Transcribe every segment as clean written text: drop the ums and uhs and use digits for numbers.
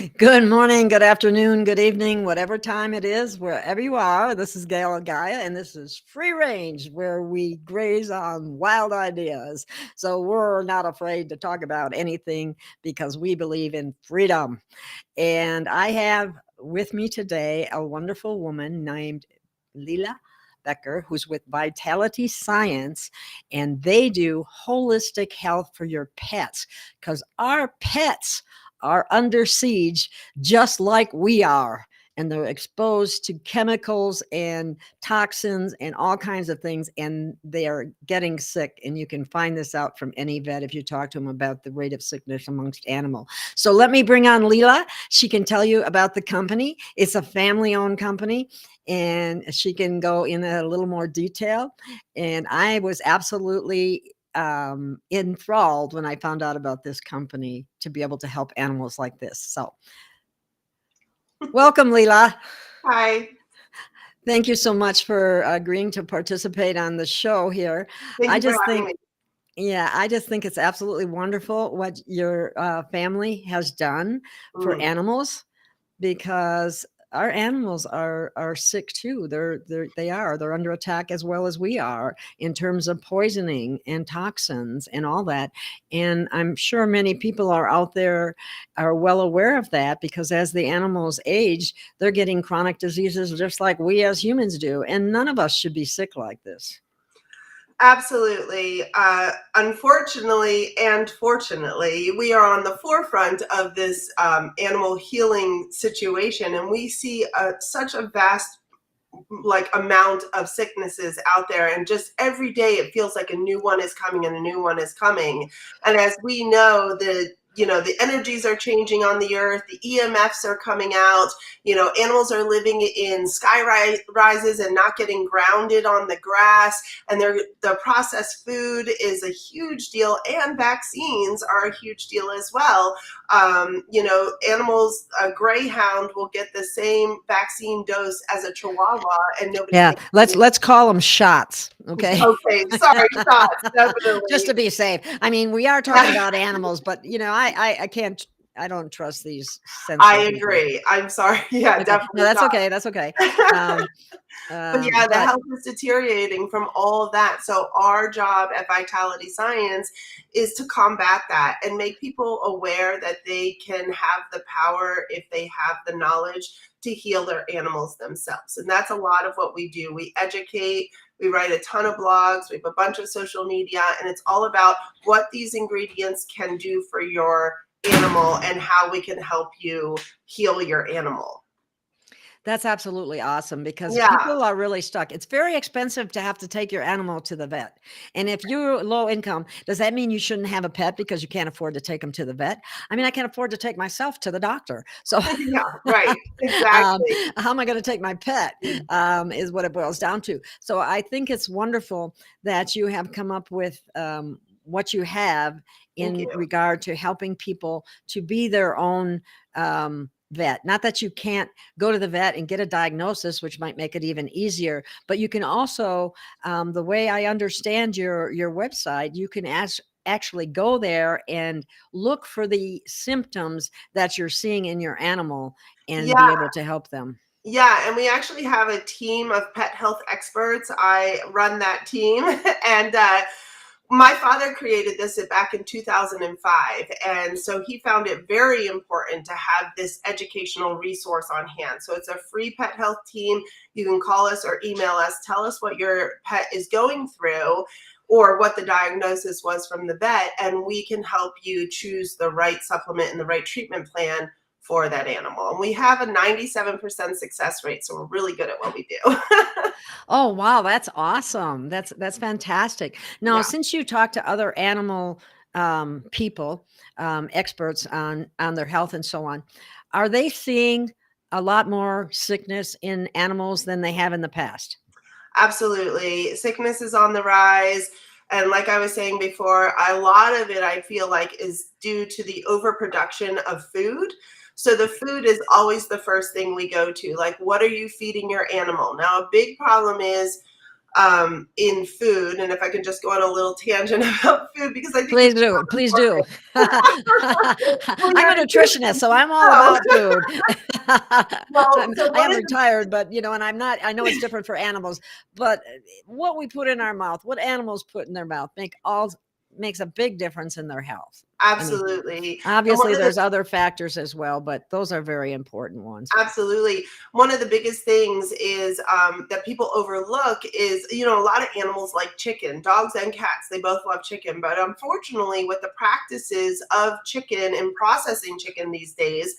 Good morning, good afternoon, good evening, whatever time it is, wherever you are. This is Gail of Gaia, and this is Free Range, where we graze on wild ideas. So we're not afraid to talk about anything because we believe in freedom. And I have with me today a wonderful woman named LeLa Becker, who's with Vitality Science, and they do holistic health for your pets because our pets are under siege just like we are. And they're exposed to chemicals and toxins and all kinds of things, and they are getting sick. And you can find this out from any vet if you talk to them about the rate of sickness amongst animals. So let me bring on LeLa. She can tell you about the company. It's a family-owned company, and she can go in a little more detail. And I was absolutely enthralled when I found out about this company to be able to help animals like this. So welcome, LeLa. Hi. Thank you so much for agreeing to participate on the show here. Thank I you for just having think me. Yeah, I just think it's absolutely wonderful what your family has done for Mm. animals, because our animals are sick too. They're under attack as well as we are in terms of poisoning and toxins and all that. And I'm sure many people are out there are well aware of that, because as the animals age, they're getting chronic diseases just like we as humans do. And none of us should be sick like this. Absolutely. Unfortunately and fortunately, we are on the forefront of this animal healing situation, and we see such a vast amount of sicknesses out there, and just every day it feels like a new one is coming and a new one is coming. And as we know, the energies are changing on the earth, the EMFs are coming out, animals are living in sky rises and not getting grounded on the grass, and the processed food is a huge deal, and vaccines are a huge deal as well. Animals, a greyhound will get the same vaccine dose as a chihuahua, and nobody Yeah, thinks anything. let's call them shots, okay? Okay, sorry, shots, Just to definitely. be safe. I mean, we are talking about animals, but I can't. I don't trust these I sensitive people. agree. I'm sorry. Yeah, Okay, no, definitely that's shots. okay. That's okay. Um, But yeah, the but health is deteriorating from all of that. So our job at Vitality Science is to combat that and make people aware that they can have the power, if they have the knowledge, to heal their animals themselves. And that's a lot of what we do. We educate, we write a ton of blogs, we have a bunch of social media, and it's all about what these ingredients can do for your animal and how we can help you heal your animal. that's absolutely awesome, because Yeah. people are really stuck. It's very expensive to have to take your animal to the vet. And if you're low income, does that mean you shouldn't have a pet because you can't afford to take them to the vet? I mean, I can't afford to take myself to the doctor. So Yeah, right. um, Exactly. how am I going to take my pet? Is what it boils down to. So I think it's wonderful that you have come up with what you have Thank in you. regard to helping people to be their own vet. Not that you can't go to the vet and get a diagnosis, which might make it even easier, but you can also, the way I understand your website, you can actually go there and look for the symptoms that you're seeing in your animal and be Yeah, able to help them. yeah, and we actually have a team of pet health experts. I run that team, and my father created this back in 2005, and so he found it very important to have this educational resource on hand. So it's a free pet health team. You can call us or email us, tell us what your pet is going through or what the diagnosis was from the vet, and we can help you choose the right supplement and the right treatment plan for that animal. And we have a 97% success rate, so we're really good at what we do. Oh, wow, that's awesome. That's fantastic. Now, Yeah. since you talk to other animal people, experts on their health and so on, are they seeing a lot more sickness in animals than they have in the past? Absolutely. Sickness is on the rise. And like I was saying before, a lot of it I feel like is due to the overproduction of food. So the food is always the first thing we go to. Like, what are you feeding your animal? Now, a big problem is in food. And if I could just go on a little tangent about food, because I think Please it's do. Please do. well, I'm you're a nutritionist, so I'm all oh, about food. well, so I one am of the retired, but and I'm not, I know it's different for animals, but what we put in our mouth, what animals put in their mouth makes a big difference in their health. I mean, absolutely, and one obviously of the there's other factors as well, but those are very important ones. absolutely. One of the biggest things is that people overlook is, a lot of animals like chicken, dogs and cats, they both love chicken. But unfortunately, with the practices of chicken and processing chicken these days,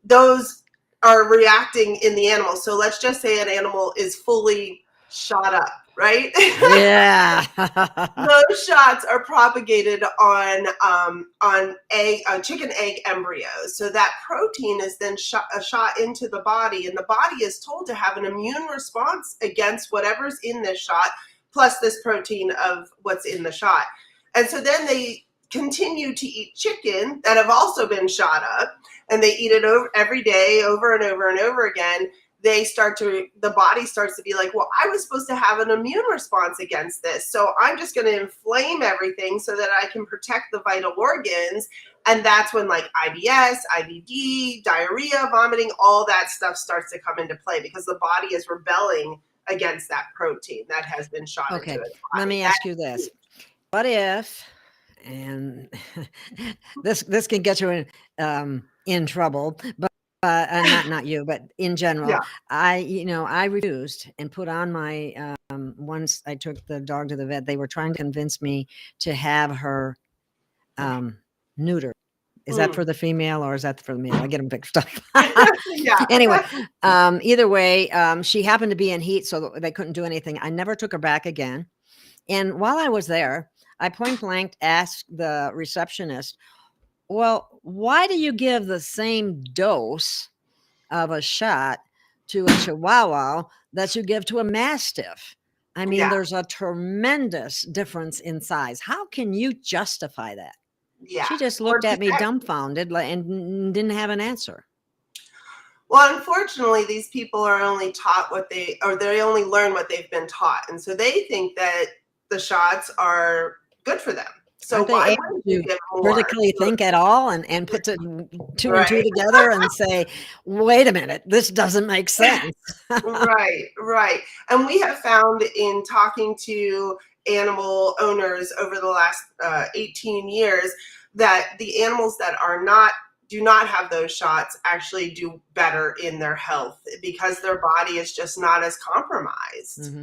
those are reacting in the animal. So let's just say an animal is fully shot up, right? Yeah. Those shots are propagated on egg chicken egg embryos. So that protein is then shot into the body, and the body is told to have an immune response against whatever's in this shot, plus this protein of what's in the shot. And so then they continue to eat chicken that have also been shot up, and they eat it every day, over and over and over again. The body starts to be like, well, I was supposed to have an immune response against this. So I'm just going to inflame everything so that I can protect the vital organs. And that's when like IBS, IBD, diarrhea, vomiting, all that stuff starts to come into play, because the body is rebelling against that protein that has been shot into Okay. its body. Let me ask you this. What if, and this can get you in trouble, but not you, but in general, Yeah. I refused and put on my once I took the dog to the vet, they were trying to convince me to have her neutered. Is that for the female or is that for the male? I get them mixed up. Yeah. Anyway, either way, she happened to be in heat, so they couldn't do anything. I never took her back again. And while I was there, I point blank asked the receptionist, well, why do you give the same dose of a shot to a Chihuahua that you give to a Mastiff? I mean, Yeah. there's a tremendous difference in size. How can you justify that? Yeah. She just looked at me dumbfounded and didn't have an answer. Well, unfortunately, these people are only taught they only learn what they've been taught. And so they think that the shots are good for them. So Aren't they why able wouldn't you to give more? critically think at all and put two and two Right. together and say, wait a minute, this doesn't make sense? Right. And we have found in talking to animal owners over the last 18 years that the animals that do not have those shots actually do better in their health, because their body is just not as compromised.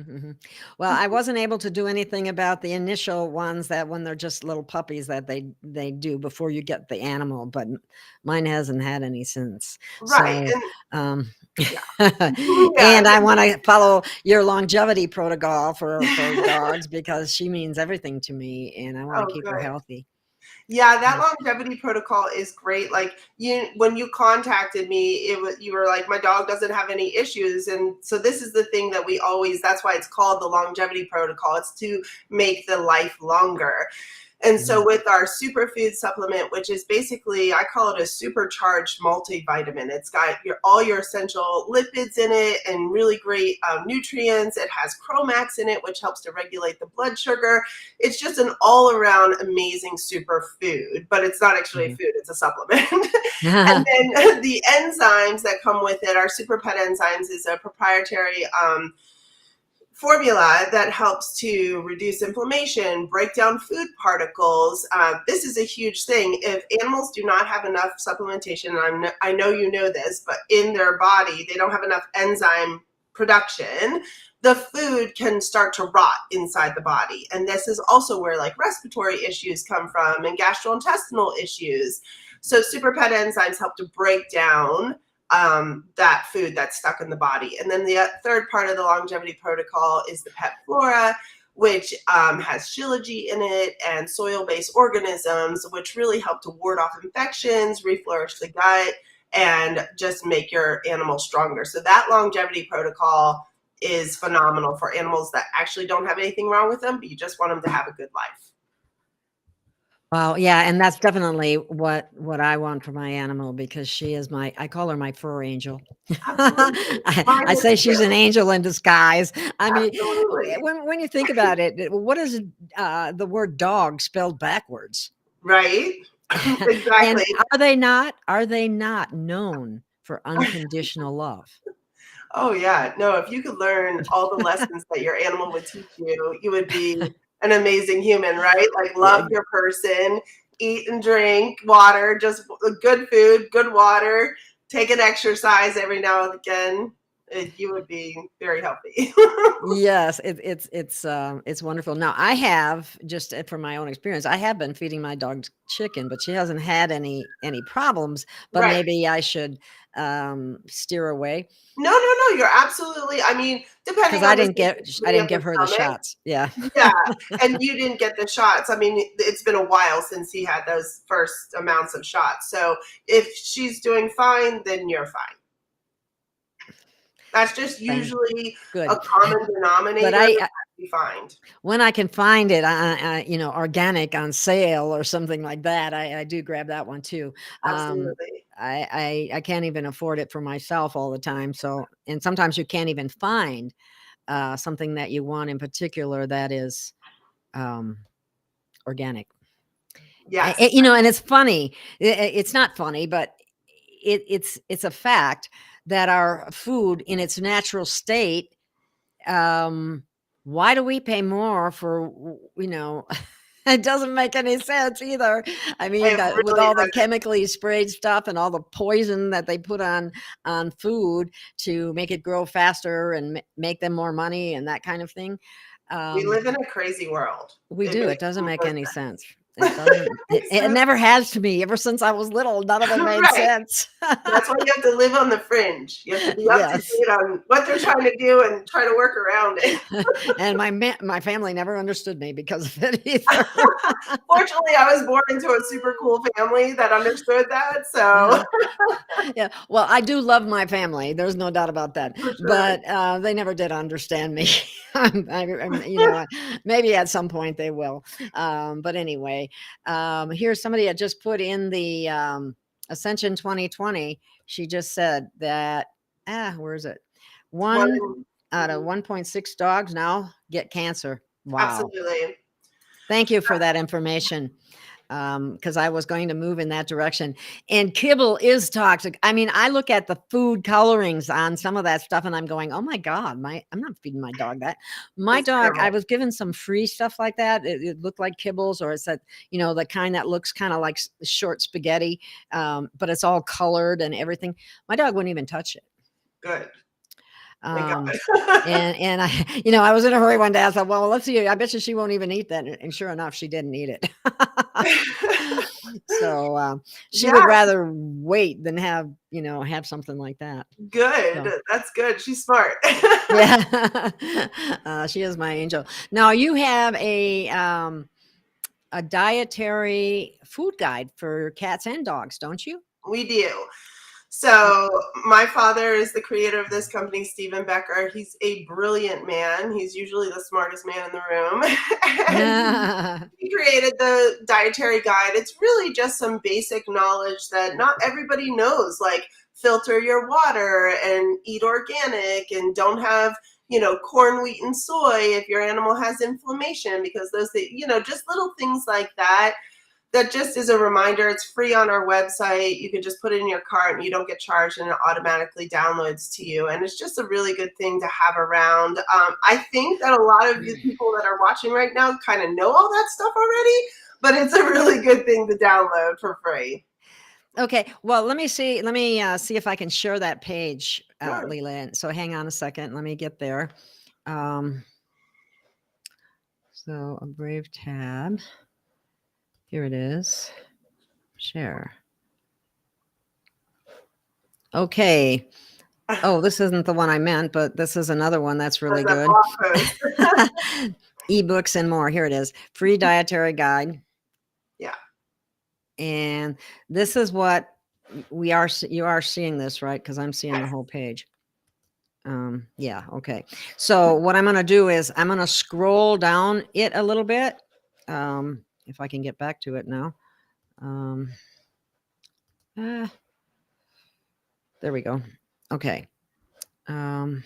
Well, I wasn't able to do anything about the initial ones that when they're just little puppies that they do before you get the animal, but mine hasn't had any since. Right. So, Yeah. and I want to follow your longevity protocol for dogs because she means everything to me and I want to keep her healthy. Yeah, that longevity protocol is great. Like when you contacted me, you were like, my dog doesn't have any issues. And so this is the thing that that's why it's called the longevity protocol. It's to make the life longer. And so with our superfood supplement, which is basically, I call it a supercharged multivitamin. It's got all your essential lipids in it and really great nutrients. It has Chromax in it, which helps to regulate the blood sugar. It's just an all-around amazing superfood, but it's not actually a food, it's a supplement. And then the enzymes that come with it, our Super Pet Enzymes, is a proprietary formula that helps to reduce inflammation, break down food particles. This is a huge thing. If animals do not have enough supplementation, and I know you know this, but in their body, they don't have enough enzyme production, the food can start to rot inside the body. And this is also where like respiratory issues come from and gastrointestinal issues. So Super Pet Enzymes help to break down that food that's stuck in the body. And then the third part of the longevity protocol is the Pet Flora, which has shilajit in it and soil-based organisms, which really help to ward off infections, reflourish the gut, and just make your animal stronger. So that longevity protocol is phenomenal for animals that actually don't have anything wrong with them, but you just want them to have a good life. Well, yeah, and that's definitely what I want for my animal because she is I call her my fur angel. Absolutely. Mine I is say she's an too. angel in disguise. I mean, Absolutely. when you think about it, what is the word dog spelled backwards? Right? And Exactly. are they not known for unconditional love? Oh, yeah. No, if you could learn all the lessons that your animal would teach you, you would be an amazing human, right? Like, Yeah, love your person, eat and drink water, just good food, good water, take an exercise every now and again. You would be very healthy. yes, it's wonderful. Now I have just from my own experience, I have been feeding my dog chicken, but she hasn't had any problems. But Right. maybe I should steer away No, no, no. You're absolutely, I mean, because depending on the I sensitivity of didn't the give her the stomach. shots. Yeah. Yeah, and you didn't get the shots. I mean, it's been a while since he had those first amounts of shots. So if she's doing fine, then you're fine. That's just Thank usually a good. common But denominator that we find. when I can find it, organic on sale or something like that, I do grab that one too. Um, Absolutely. I can't even afford it for myself all the time. So, and sometimes you can't even find something that you want in particular that is um, organic. Yes. And it's funny. It's not funny, but it's a fact that our food in its natural state. Um, why do we pay more for it doesn't make any sense either. I mean, It with really all the doesn't. chemically sprayed stuff and all the poison that they put on food to make it grow faster and make them more money and that kind of thing. We Um, live in a crazy world. we It do. makes It doesn't no make any sense. sense. It doesn't. Makes It no never has to me. Ever since I was little, none of it made Right. sense. That's why you have to live on the fringe. You have to be up to Yes. date on what they're trying to do and try to work around it. And my family never understood me because of it either. Fortunately, I was born into a super cool family that understood that, so Uh-huh. Yeah. Well, I do love my family. There's no doubt about that. for sure. But they never did understand me. Maybe at some point they will. But anyway, here's somebody that just put in the Ascension 2020. She just said that, where is it? One One out of mhm, 1.6 dogs now get cancer. Wow. absolutely. Thank you for that information. Because I was going to move in that direction. And kibble is toxic. I mean, I look at the food colorings on some of that stuff and I'm going, oh my God, I'm not feeding my dog that. My It's dog, I terrible. was given some free stuff like that. It looked like kibbles, or it's that, the kind that looks kind of like short spaghetti, but it's all colored and everything. My dog wouldn't even touch it. Good. Thank Um, God. and I, I was in a hurry one day. I thought, well, let's see. I bet you she won't even eat that. And sure enough, she didn't eat it. So she would Yeah, rather wait than have something like that. good. So That's good. She's smart. yeah, she is my angel. Now you have a dietary food guide for cats and dogs, don't you? We do. So my father is the creator of this company, Stephen Becker. He's a brilliant man. He's usually the smartest man in the room. And he created the dietary guide. It's really just some basic knowledge that not everybody knows, like filter your water and eat organic and don't have, corn, wheat, and soy if your animal has inflammation, because those, just little things like that. That just is a reminder. It's free on our website. You can just put it in your cart and you don't get charged, and it automatically downloads to you. And it's just a really good thing to have around. I think that a lot of the people that are watching right now kind of know all that stuff already, but it's a really good thing to download for free. Okay. Well, let me see. Let me see if I can share that page, Sure. Leland. So hang on a second. Let me get there. Um, so a Brave tab. Here it is. Share. Okay. Oh, this isn't the one I meant, but this is another one that's really That's that good. blog post. Ebooks and more. Here it is. Free dietary guide. Yeah. And this is what you are seeing this, right? Because I'm seeing the whole page. Yeah, okay. So what I'm going to do is I'm going to scroll down it a little bit. if I can get back to it now. There we go. Okay. Well,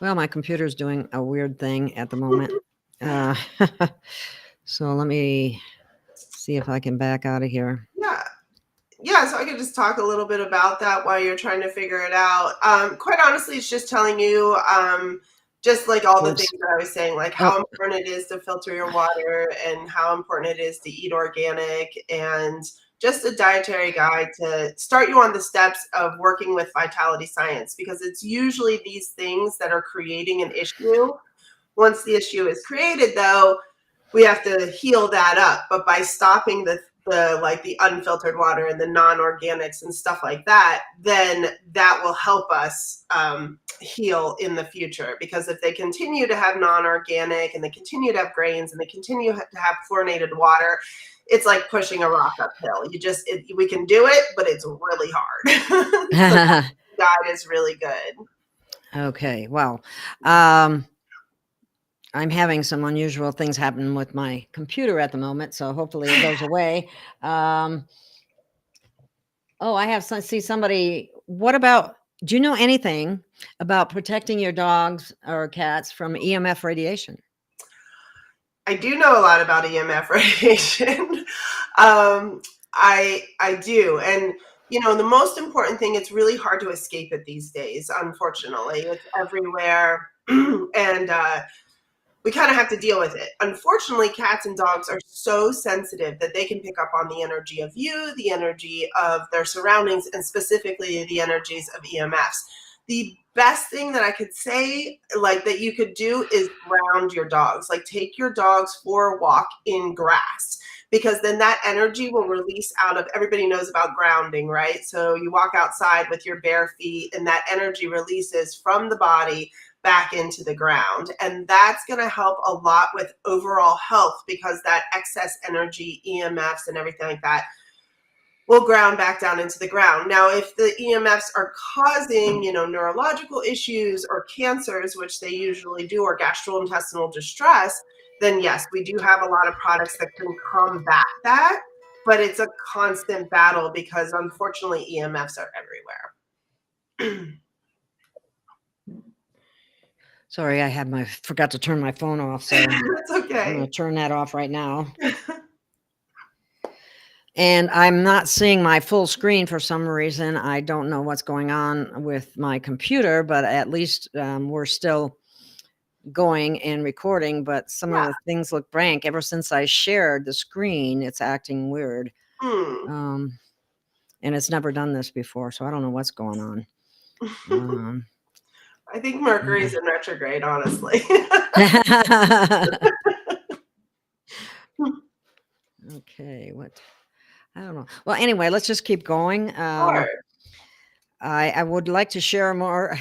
my computer's doing a weird thing at the moment. So let me see if I can back out of here. Yeah, so I could just talk a little bit about that while you're trying to figure it out. Quite honestly, it's just telling you, just like all the things that I was saying, like how important it is to filter your water and how important it is to eat organic, and just a dietary guide to start you on the steps of working with Vitality Science, because it's usually these things that are creating an issue. Once the issue is created, though, we have to heal that up. But by stopping the unfiltered water and the non-organics and stuff like that, then that will help us heal in the future. Because if they continue to have non-organic and they continue to have grains and they continue to have fluorinated water, it's like pushing a rock uphill. We can do it, but it's really hard. So God is really good. Okay, well, I'm having some unusual things happen with my computer at the moment, so hopefully it goes away. I see somebody. What about, do you know anything about protecting your dogs or cats from EMF radiation? I do know a lot about EMF radiation. I do. And, the most important thing, it's really hard to escape it these days, unfortunately. It's everywhere. And we kind of have to deal with it. Unfortunately, cats and dogs are so sensitive that they can pick up on the energy of you, the energy of their surroundings, and specifically the energies of EMFs. The best thing that I could say, that you could do, is ground your dogs. Take your dogs for a walk in grass, because then that energy will release out of, everybody knows about grounding, right? So you walk outside with your bare feet and that energy releases from the body back into the ground. And that's going to help a lot with overall health, because that excess energy, EMFs and everything like that, will ground back down into the ground. Now, if the EMFs are causing, neurological issues or cancers, which they usually do, or gastrointestinal distress, then yes, we do have a lot of products that can combat that. But it's a constant battle, because unfortunately EMFs are everywhere. Sorry, I forgot to turn my phone off, so that's okay. I'm going to turn that off right now. And I'm not seeing my full screen for some reason. I don't know what's going on with my computer, but at least we're still going and recording. But some of the things look blank. Ever since I shared the screen, it's acting weird. And it's never done this before, so I don't know what's going on. I think Mercury's in retrograde, honestly. Okay, I don't know. Well, anyway, let's just keep going. Sure. I would like to share more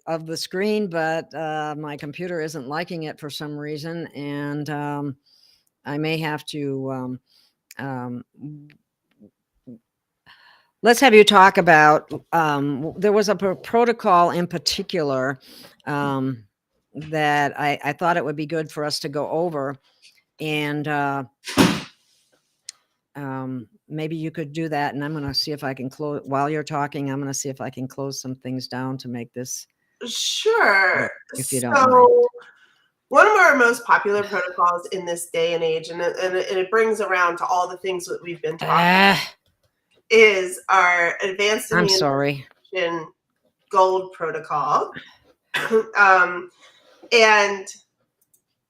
of the screen, but my computer isn't liking it for some reason, and I may have to. Let's have you talk about. There was a protocol in particular that I thought it would be good for us to go over, and maybe you could do that, and I'm going to see if I can close while you're talking. I'm going to see if I can close some things down to make this. Sure. If you don't mind. One of our most popular protocols in this day and age, and it brings around to all the things that we've been talking about, is our advanced immunization gold protocol. And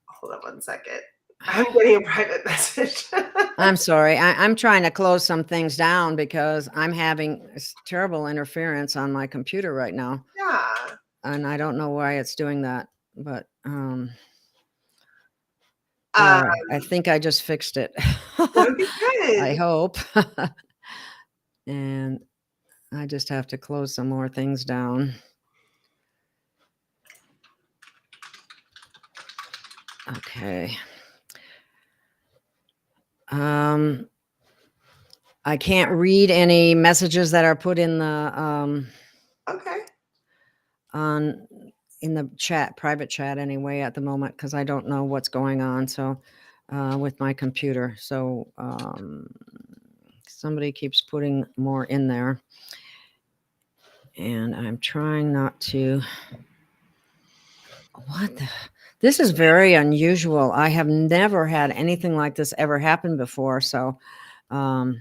hold on one second. I'm getting a private message. I'm sorry. I'm trying to close some things down because I'm having terrible interference on my computer right now. Yeah. And I don't know why it's doing that, but I think I just fixed it. Okay, good. I hope. And I just have to close some more things down. Okay. I can't read any messages that are put in the in the chat, private chat anyway, at the moment, because I don't know what's going on. So with my computer. So somebody keeps putting more in there. And I'm trying not to. This is very unusual. I have never had anything like this ever happen before. So they're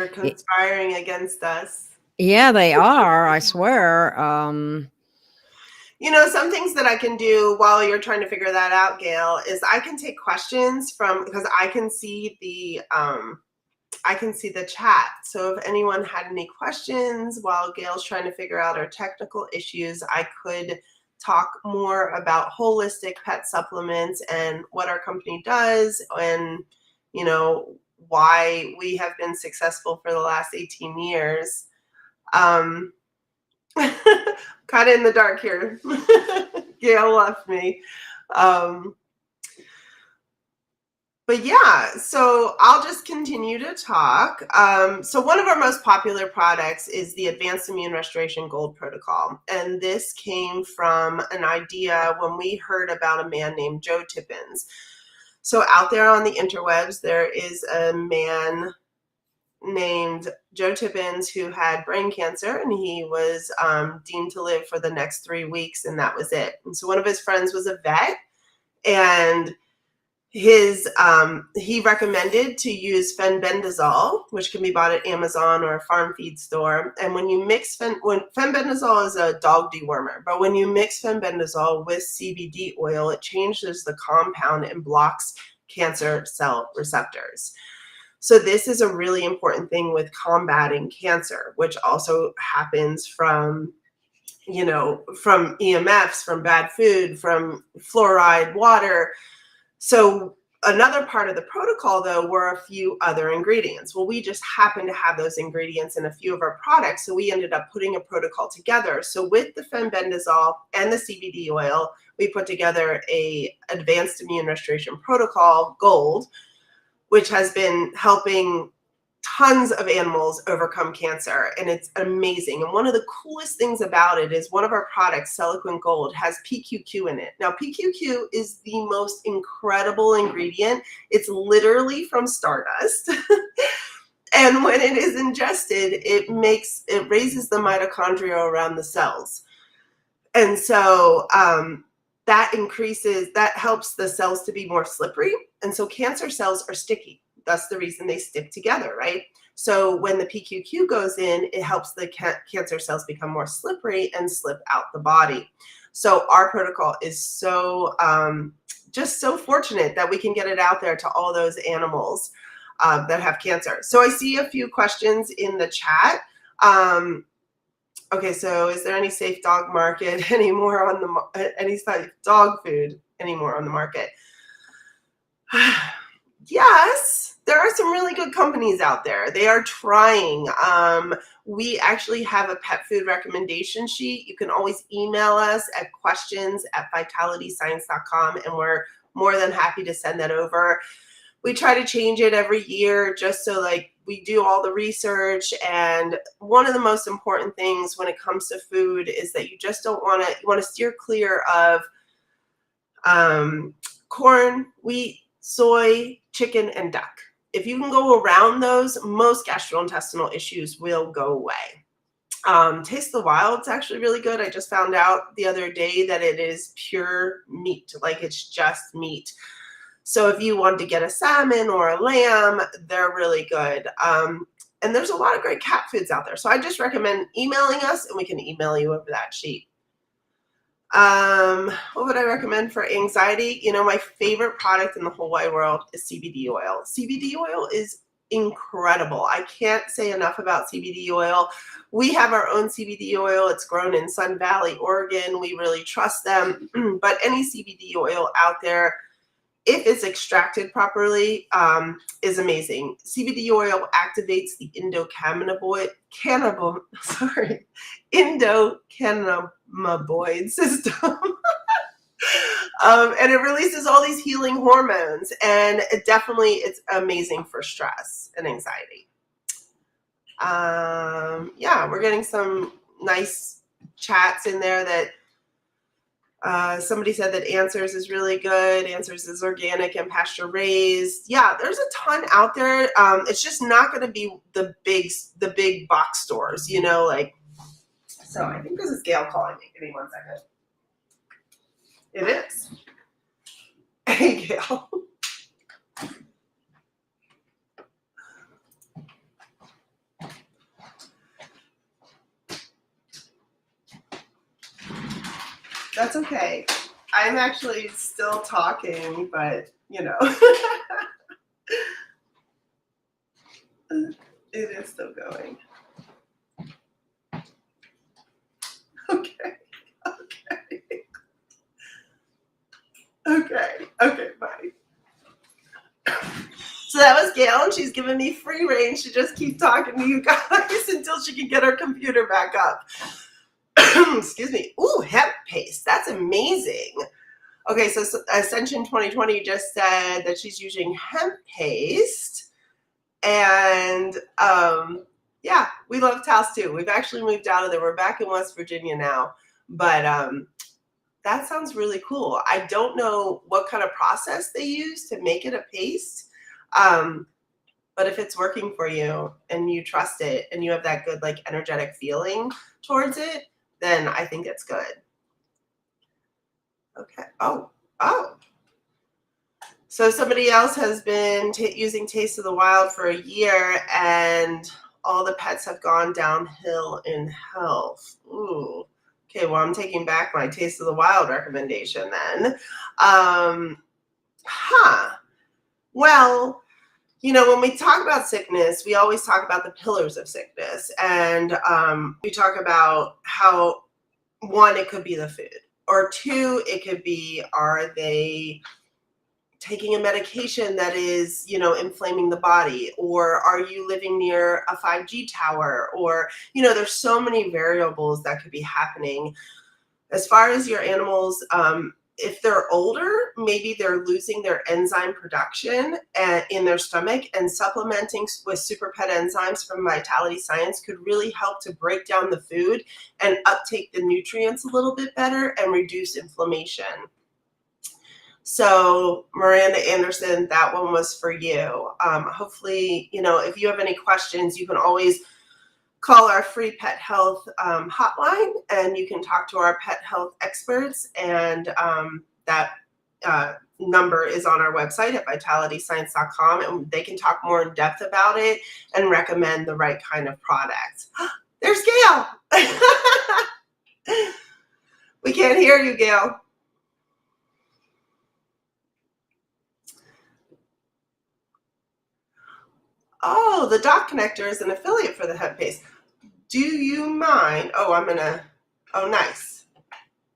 conspiring against us. Yeah, they are. I swear. You know, some things that I can do while you're trying to figure that out, Gail, is I can take questions because I can see the chat. So if anyone had any questions while Gail's trying to figure out our technical issues, I could talk more about Wholistic Pet Supplements and what our company does, and you know why we have been successful for the last 18 years. Kind of in the dark here. Gail left me. But yeah, so I'll just continue to talk. So one of our most popular products is the Advanced Immune Restoration Gold Protocol. And this came from an idea when we heard about a man named Joe Tippins. So out there on the interwebs, there is a man named Joe Tippins who had brain cancer, and he was deemed to live for the next 3 weeks, and that was it. And so one of his friends was a vet, and he recommended to use fenbendazole, which can be bought at Amazon or a farm feed store. And when you mix fenbendazole is a dog dewormer, but when you mix fenbendazole with CBD oil, it changes the compound and blocks cancer cell receptors. So this is a really important thing with combating cancer, which also happens from EMFs, from bad food, from fluoride water. So another part of the protocol, though, were a few other ingredients. Well, we just happen to have those ingredients in a few of our products, so we ended up putting a protocol together. So with the fenbendazole and the CBD oil, we put together a Advanced Immune Restoration Protocol Gold, which has been helping tons of animals overcome cancer, and it's amazing. And one of the coolest things about it is one of our products, Seloquent Gold, has PQQ in it. Now, PQQ is the most incredible ingredient. It's literally from stardust. And when it is ingested, it raises the mitochondria around the cells. And so that helps the cells to be more slippery. And so cancer cells are sticky. That's the reason they stick together, right? So when the PQQ goes in, it helps the cancer cells become more slippery and slip out the body. So our protocol is so just so fortunate that we can get it out there to all those animals that have cancer. So I see a few questions in the chat. Okay, so is there any safe dog market anymore on any safe dog food anymore on the market? Yes, there are some really good companies out there. They are trying. We actually have a pet food recommendation sheet. You can always email us at questions@vitalityscience.com, and we're more than happy to send that over. We try to change it every year just so we do all the research. And one of the most important things when it comes to food is that you just don't want to, you want to steer clear of corn, wheat, soy, chicken, and duck. If you can go around those, most gastrointestinal issues will go away. Taste the Wild's actually really good. I just found out the other day that it is pure meat, like it's just meat. So if you want to get a salmon or a lamb, they're really good. And there's a lot of great cat foods out there. So I just recommend emailing us, and we can email you over that sheet. What would I recommend for anxiety? You know, my favorite product in the whole wide world is CBD oil. CBD oil is incredible. I can't say enough about CBD oil. We have our own CBD oil. It's grown in Sun Valley, Oregon. We really trust them. But any CBD oil out there, if it's extracted properly, is amazing. CBD oil activates the endocannabinoid system. And it releases all these healing hormones, and it's amazing for stress and anxiety. Yeah, we're getting some nice chats in there that Somebody said that Answers is really good. Answers is organic and pasture raised. Yeah, there's a ton out there. It's just not going to be the big box stores, like. So I think this is Gail calling me. Give me 1 second. It is. Hey, Gail. That's okay. I'm actually still talking, but it is still going. Okay. Okay, bye. So that was Gail, and she's giving me free range to just keep talking to you guys until she can get her computer back up. Excuse me. Ooh, hemp paste. That's amazing. Okay, so Ascension 2020 just said that she's using hemp paste. And yeah, we love Taos too. We've actually moved out of there. We're back in West Virginia now. But that sounds really cool. I don't know what kind of process they use to make it a paste. But if it's working for you and you trust it and you have that good like energetic feeling towards it, then I think it's good. Okay. Oh. So somebody else has been using Taste of the Wild for a year, and all the pets have gone downhill in health. Ooh. Okay, well, I'm taking back my Taste of the Wild recommendation then. Well, when we talk about sickness, we always talk about the pillars of sickness. And we talk about how, one, it could be the food. Or two, it could be, are they taking a medication that is, inflaming the body? Or are you living near a 5G tower? Or, there's so many variables that could be happening. As far as your animals, if they're older, maybe they're losing their enzyme production in their stomach, and supplementing with super pet enzymes from Vitality Science could really help to break down the food and uptake the nutrients a little bit better and reduce inflammation. So Miranda Anderson, that one was for you. Hopefully, if you have any questions, you can always call our free pet health hotline, and you can talk to our pet health experts. And that number is on our website at vitalityscience.com, and they can talk more in depth about it and recommend the right kind of product. There's Gail. We can't hear you, Gail. Oh, the Dot Connector is an affiliate for the hemp paste. Do you mind? Oh, nice.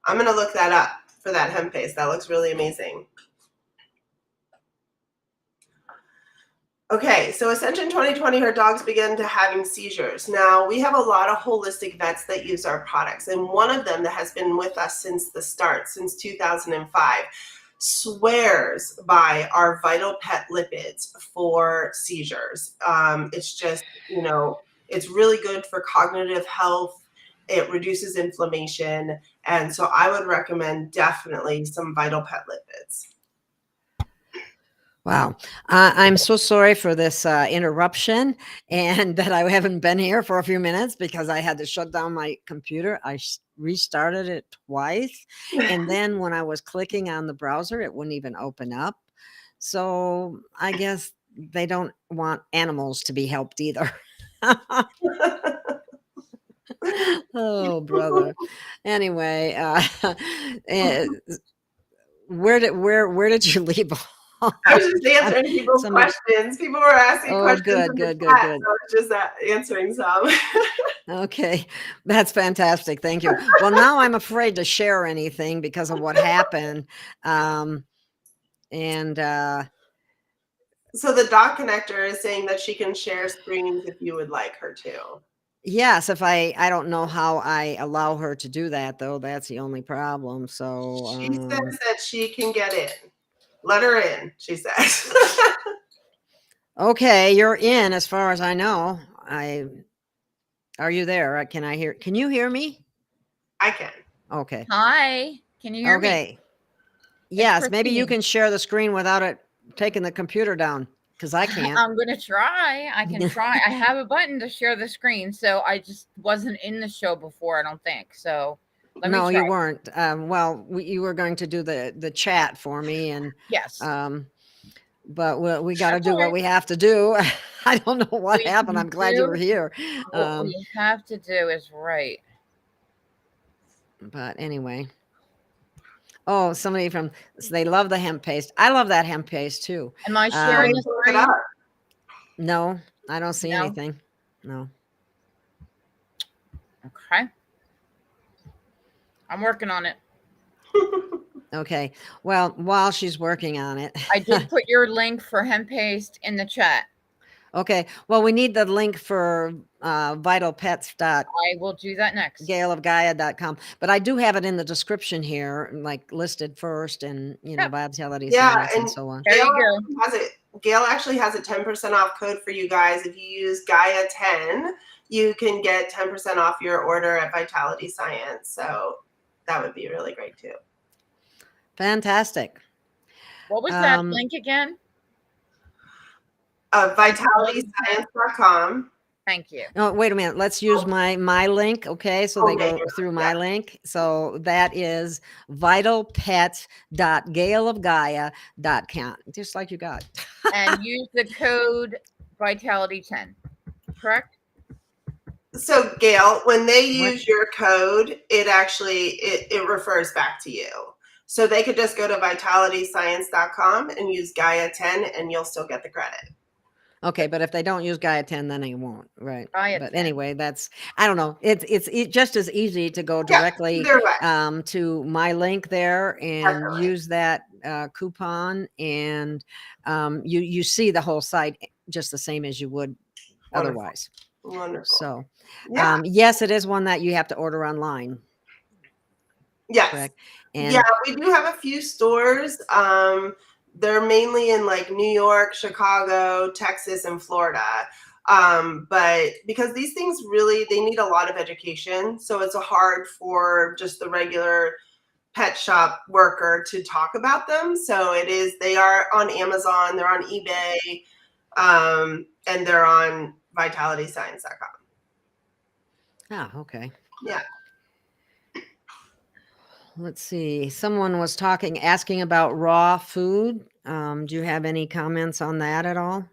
I'm going to look that up for that hemp paste. That looks really amazing. Okay, so Ascension 2020, her dogs began to having seizures. Now, we have a lot of holistic vets that use our products, and one of them that has been with us since the start, since 2005, swears by our Vital Pet lipids for seizures. It's just, it's really good for cognitive health. It reduces inflammation. And so I would recommend definitely some Vital Pet lipids. Wow. I'm so sorry for this interruption, and that I haven't been here for a few minutes because I had to shut down my computer. I restarted it twice. And then when I was clicking on the browser, it wouldn't even open up. So I guess they don't want animals to be helped either. Oh, brother. Anyway, where did you leave off? I was just answering people's questions. People were asking questions. Good. So I was just answering some. Okay, that's fantastic. Thank you. Well, now I'm afraid to share anything because of what happened. So the Dot Connector is saying that she can share screens if you would like her to. Yes, if I don't know how I allow her to do that, though. That's the only problem. So she says that she can get in. Let her in, she says. Okay, you're in as far as I know. Are you there? Can you hear me? I can. Okay. Hi. Can you hear me? Okay. It's Yes, maybe you Christine. can share the screen without it taking the computer down, because I can't. I'm going to try. I can try. I have a button to share the screen, so I just wasn't in the show before, I don't think. So let me No, try. you weren't. Well, you were going to do the chat for me, and Yes. but we got to That's do all what right. we have to do. I don't know what We happened. can I'm glad you were do here. what we have to do is right. But anyway. Oh, somebody so they love the hemp paste. I love that hemp paste too. Am I sharing the Look it screen? up. No, I don't see No? anything. No. Okay. I'm working on it. Okay. Well, while she's working on it. I did put your link for hemp paste in the chat. Okay. Well, we need the link for vitalpets. I will do that next. GailofGaia.com. But I do have it in the description here, like listed first, and Yep. vitality Yeah, science and and so on. There you Gail go. has it. Gail actually has a 10% off code for you guys. If you use Gaia 10, you can get 10% off your order at Vitality Science. So that would be really great too. Fantastic. What was that link again? VitalityScience.com. Thank you. No, wait a minute. Let's use my link. Okay. So they go through my yeah. link. So that is vitalpets.gailofgaia.com. Just like you got. And use the code Vitality10. Correct? So Gail, when they use your code, it actually it refers back to you. So they could just go to vitalityscience.com and use Gaia 10 and you'll still get the credit. Okay, but if they don't use Gaia 10, then they won't, right? Gaia But 10. anyway, I don't know. It's just as easy to go directly to my link there and Definitely. use that coupon, and you see the whole site just the same as you would otherwise. Wonderful. So, yeah. Yes, it is one that you have to order online. Yes. Correct. And yeah, we do have a few stores. They're mainly in like New York, Chicago, Texas, and Florida. But because these things really, they need a lot of education. So it's hard for just the regular pet shop worker to talk about them. So they are on Amazon, they're on eBay, and they're on vitalityscience.com. Okay. Yeah. Let's see. Someone was asking about raw food. Do you have any comments on that at all?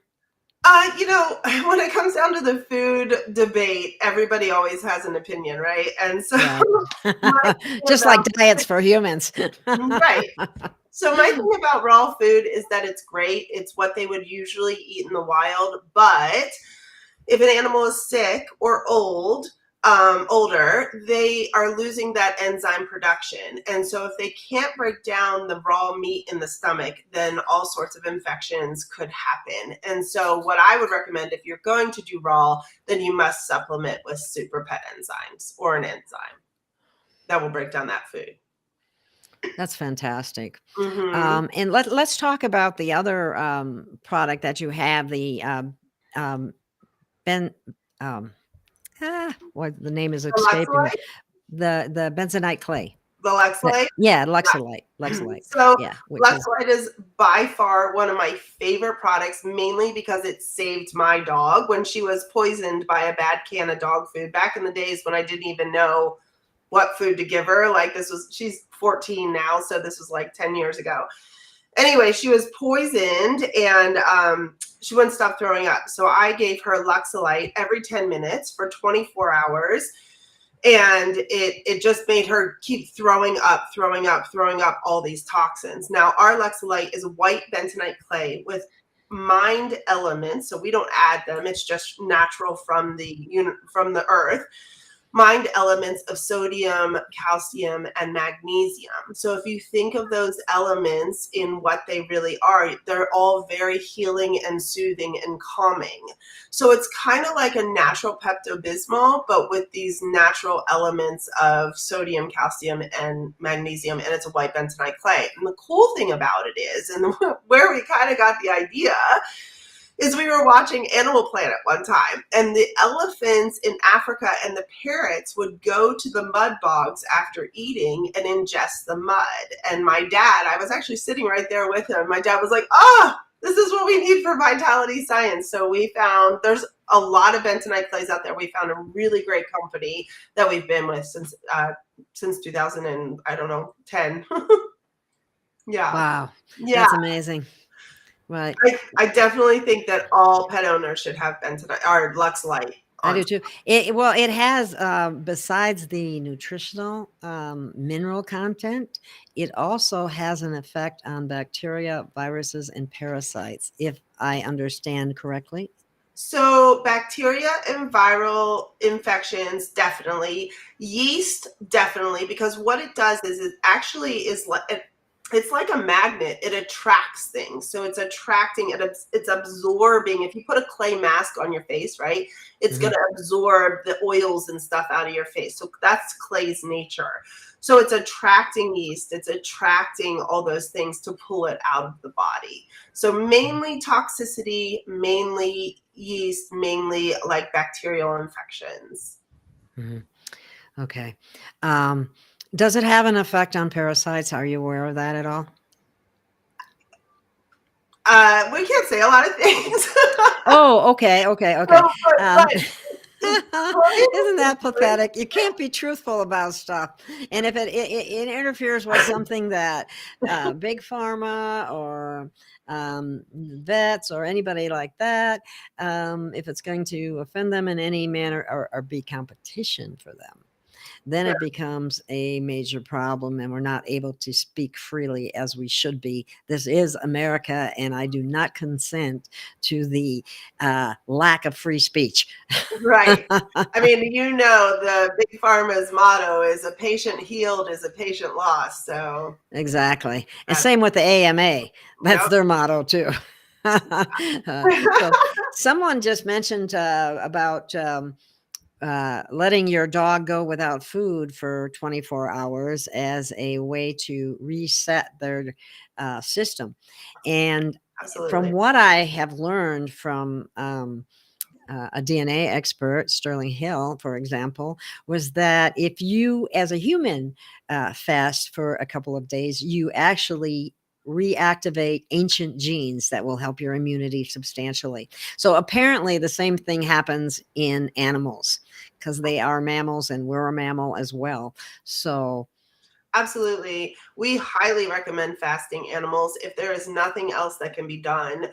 When it comes down to the food debate, everybody always has an opinion, right? And so, just like diets for humans. Right. So my thing about raw food is that it's great. It's what they would usually eat in the wild. But if an animal is sick or older, they are losing that enzyme production. And so if they can't break down the raw meat in the stomach, then all sorts of infections could happen. And so what I would recommend, if you're going to do raw, then you must supplement with super pet enzymes or an enzyme that will break down that food. That's fantastic. Mm-hmm. And let's talk about the other product that you have, the what the name is escaping me. The bentonite clay. The Lexolite? Yeah, Lexolite. So yeah, Lexolite is by far one of my favorite products, mainly because it saved my dog when she was poisoned by a bad can of dog food back in the days when I didn't even know what food to give her. Like she's 14 now, so this was like 10 years ago. Anyway, she was poisoned and she wouldn't stop throwing up. So I gave her Lexolite every 10 minutes for 24 hours. And it just made her keep throwing up all these toxins. Now, our Lexolite is white bentonite clay with mined elements. So we don't add them. It's just natural from the earth. Mined elements of sodium, calcium, and magnesium. So if you think of those elements in what they really are, they're all very healing and soothing and calming. So it's kind of like a natural Pepto-Bismol, but with these natural elements of sodium, calcium, and magnesium, and it's a white bentonite clay. And the cool thing about it is, and where we kind of got the idea, is we were watching Animal Planet one time, and the elephants in Africa and the parrots would go to the mud bogs after eating and ingest the mud. And my dad, I was actually sitting right there with him. My dad was like, this is what we need for vitality science. So we found there's a lot of bentonite clays out there. We found a really great company that we've been with since 2000 and I don't know 10. Yeah. Wow. Yeah. That's amazing. Right. I definitely think that all pet owners should have bentonite or Lux Light. I do too. It has, besides the nutritional mineral content, it also has an effect on bacteria, viruses, and parasites, if I understand correctly. So bacteria and viral infections, definitely. Yeast, definitely, because what it does is it actually is like it's like a magnet. It attracts things. So it's attracting, it's absorbing. If you put a clay mask on your face, right, it's going to absorb the oils and stuff out of your face. So that's clay's nature. So it's attracting yeast. It's attracting all those things to pull it out of the body. So mainly toxicity, mainly yeast, mainly like bacterial infections. Okay. Does it have an effect on parasites? Are you aware of that at all? We can't say a lot of things. Oh, okay. Isn't that But pathetic? You can't be truthful about stuff. And if it interferes with something that big pharma or vets or anybody like that, if it's going to offend them in any manner or be competition for them, then it becomes a major problem and we're not able to speak freely as we should be. This is America, and I do not consent to the lack of free speech. Right. I mean, the big pharma's motto is a patient healed is a patient lost. So exactly. And same with the AMA. That's their motto too. So someone just mentioned about letting your dog go without food for 24 hours as a way to reset their system. And from what I have learned from a DNA expert, Sterling Hill, for example, was that if you, as a human, fast for a couple of days, you actually reactivate ancient genes that will help your immunity substantially. So apparently the same thing happens in animals because they are mammals and we're a mammal as well. So absolutely. We highly recommend fasting animals. If there is nothing else that can be done,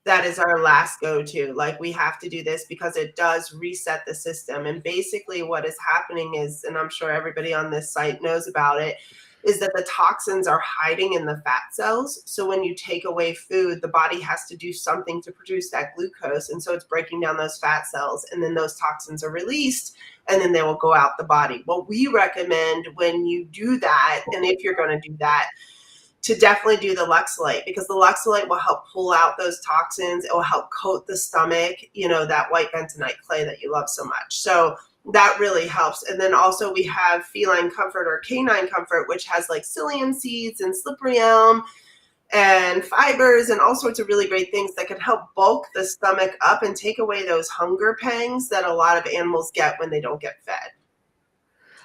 that is our last go-to. Like, we have to do this because it does reset the system. And basically what is happening is, and I'm sure everybody on this site knows about it, is that the toxins are hiding in the fat cells. So when you take away food, the body has to do something to produce that glucose. And so it's breaking down those fat cells, and then those toxins are released, and then they will go out the body. What we recommend when you do that, and if you're going to do that, to definitely do the Luxolite, because the Luxolite will help pull out those toxins. It will help coat the stomach, that white bentonite clay that you love so much. So that really helps. And then also we have Feline Comfort or Canine Comfort, which has like psyllium seeds and slippery elm and fibers and all sorts of really great things that can help bulk the stomach up and take away those hunger pangs that a lot of animals get when they don't get fed.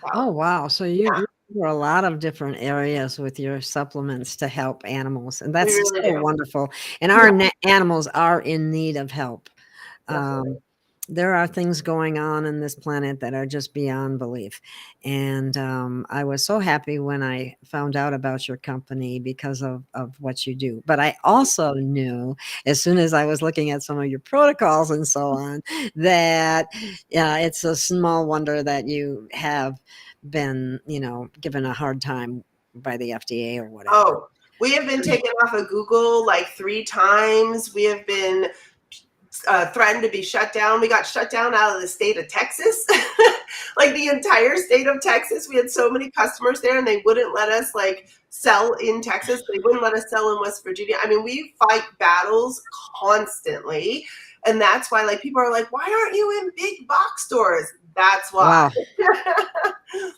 So, oh, wow. So you cover a lot of different areas with your supplements to help animals. And that's really so wonderful. And our animals are in need of help. There are things going on in this planet that are just beyond belief. And I was so happy when I found out about your company because of what you do. But I also knew, as soon as I was looking at some of your protocols and so on, that it's a small wonder that you have been, given a hard time by the FDA or whatever. Oh, we have been taken off of Google like 3 times. We have been threatened to be shut down. We got shut down out of the state of Texas, like the entire state of Texas. We had so many customers there, and they wouldn't let us like sell in Texas. They wouldn't let us sell in West Virginia. I mean, we fight battles constantly, and that's why like people are like, "Why aren't you in big box stores?" That's why. Wow.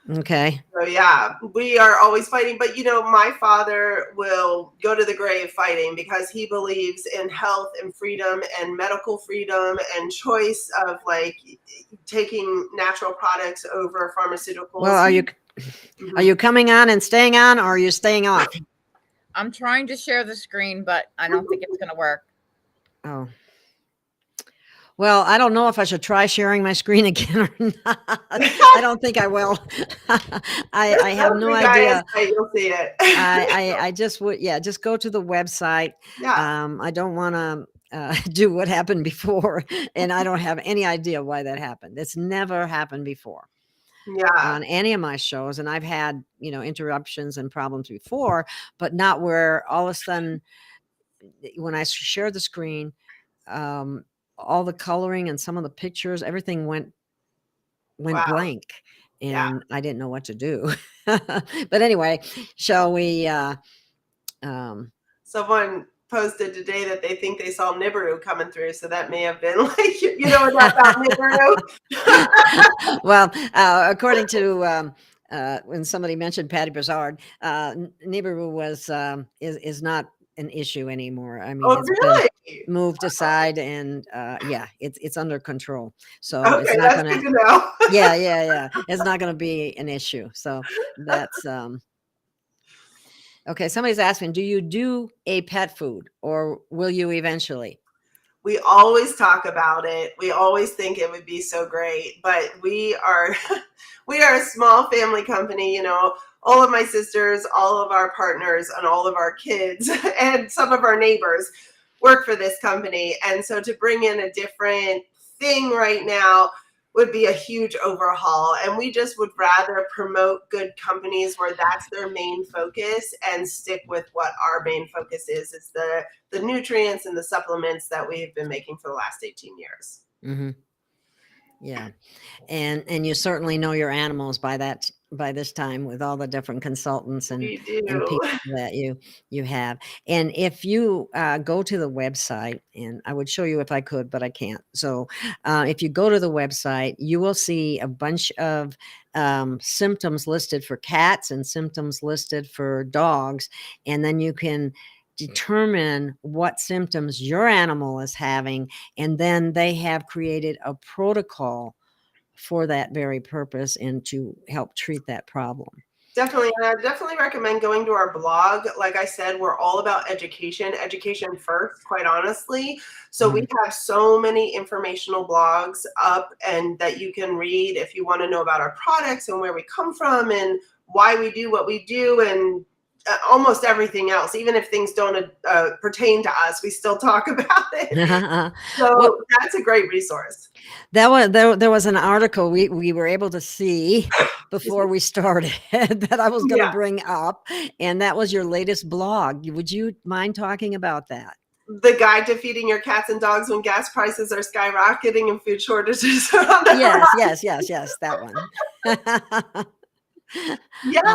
Okay. So yeah, we are always fighting. But my father will go to the grave fighting because he believes in health and freedom and medical freedom and choice of like taking natural products over pharmaceuticals. Well, are you coming on and staying on, or are you staying off? I'm trying to share the screen, but I don't think it's going to work. Oh. Well, I don't know if I should try sharing my screen again or not. I don't think I will. I have no idea. You'll see it. I just would, just go to the website. Yeah. I don't want to do what happened before, and I don't have any idea why that happened. It's never happened before on any of my shows, and I've had interruptions and problems before, but not where all of a sudden when I shared the screen, all the coloring and some of the pictures, everything went Wow. blank, and I didn't know what to do. But anyway, shall we? Someone posted today that they think they saw Nibiru coming through, so that may have been like about Nibiru. Well, according to when somebody mentioned Patty Broussard, Nibiru was is not an issue anymore. I mean, it's really? been moved aside, and it's under control. So Okay, it's not that's going good to know. yeah. It's not going to be an issue. So that's okay. Somebody's asking, do you do a pet food, or will you eventually? We always talk about it. We always think it would be so great, but we are a small family company, all of my sisters, all of our partners, and all of our kids and some of our neighbors work for this company. And so to bring in a different thing right now would be a huge overhaul. And we just would rather promote good companies where that's their main focus and stick with what our main focus is the nutrients and the supplements that we've been making for the last 18 years. Mm-hmm. Yeah. And you certainly know your animals by this time with all the different consultants and people that you have. And if you go to the website, and I would show you if I could, but I can't. So if you go to the website, you will see a bunch of symptoms listed for cats and symptoms listed for dogs. And then you can determine what symptoms your animal is having, and then they have created a protocol for that very purpose and to help treat that problem. Definitely. And I definitely recommend going to our blog. Like I said, we're all about education first, quite honestly. So we have so many informational blogs up and that you can read if you want to know about our products and where we come from and why we do what we do, and almost everything else. Even if things don't pertain to us, we still talk about it. So that's a great resource. There was an article we were able to see before we started that I was going to bring up, and that was your latest blog. Would you mind talking about that? The guide to feeding your cats and dogs when gas prices are skyrocketing and food shortages are on the Yes, that one.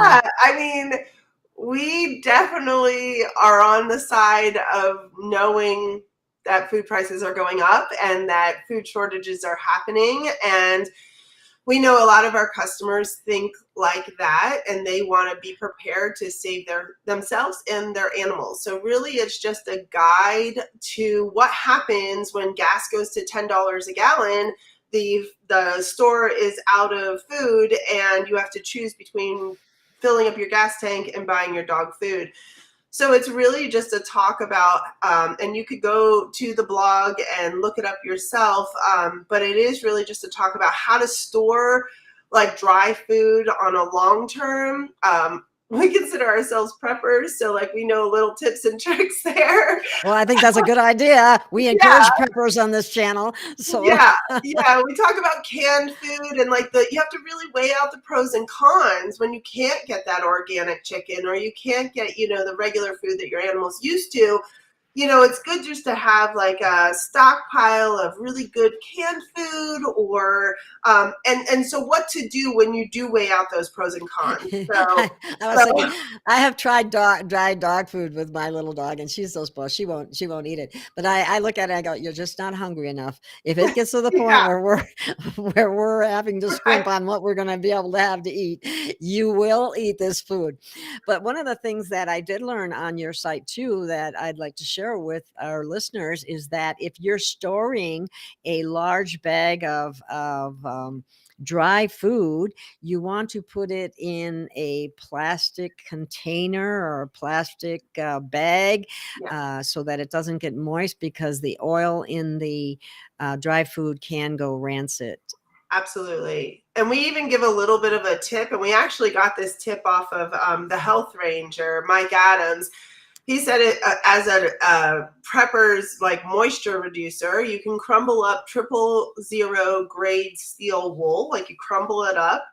I mean, we definitely are on the side of knowing that food prices are going up and that food shortages are happening. And we know a lot of our customers think like that, and they want to be prepared to save themselves and their animals. So really, it's just a guide to what happens when gas goes to $10 a gallon. The store is out of food, and you have to choose between filling up your gas tank and buying your dog food. So it's really just a talk about, and you could go to the blog and look it up yourself, but it is really just a talk about how to store like dry food on a long term. We consider ourselves preppers, so like we know little tips and tricks there. Well, I think that's a good idea. We encourage preppers on this channel. So we talk about canned food and like you have to really weigh out the pros and cons when you can't get that organic chicken or you can't get the regular food that your animal's used to. it's good just to have like a stockpile of really good canned food, or and so what to do when you do weigh out those pros and cons. I was thinking, I have tried dry dog food with my little dog, and she's so spoiled. She won't eat it. But I look at it, I go, you're just not hungry enough. If it gets to the point Yeah. where we're having to scrimp on what we're going to be able to have to eat, you will eat this food. But one of the things that I did learn on your site too, that I'd like to share with our listeners, is that if you're storing a large bag of dry food, you want to put it in a plastic container or a plastic bag, so that it doesn't get moist, because the oil in the dry food can go rancid. Absolutely. And we even give a little bit of a tip, and we actually got this tip off of the health ranger, Mike Adams. He said it as a prepper's like moisture reducer. You can crumble up 000 grade steel wool, like you crumble it up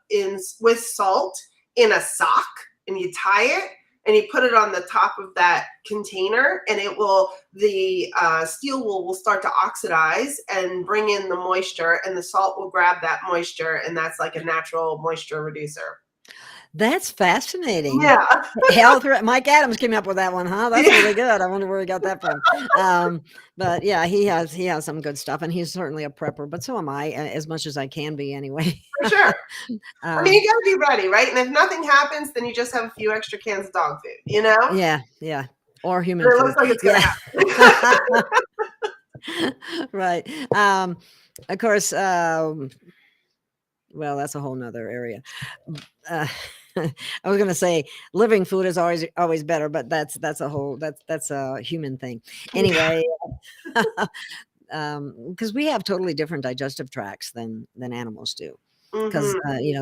with salt in a sock, and you tie it and you put it on the top of that container, and the steel wool will start to oxidize and bring in the moisture, and the salt will grab that moisture, and that's like a natural moisture reducer. That's fascinating. Yeah. Mike Adams came up with that one, huh? That's really good. I wonder where he got that from. But yeah, he has some good stuff, and he's certainly a prepper, but so am I, as much as I can be anyway. For sure. I mean, you got to be ready, right? And if nothing happens, then you just have a few extra cans of dog food, Yeah. Or human It food. looks like it's going to happen. Right. Of course, well, that's a whole nother area. I was going to say living food is always better, but that's a human thing. Anyway, because we have totally different digestive tracts than animals do. Because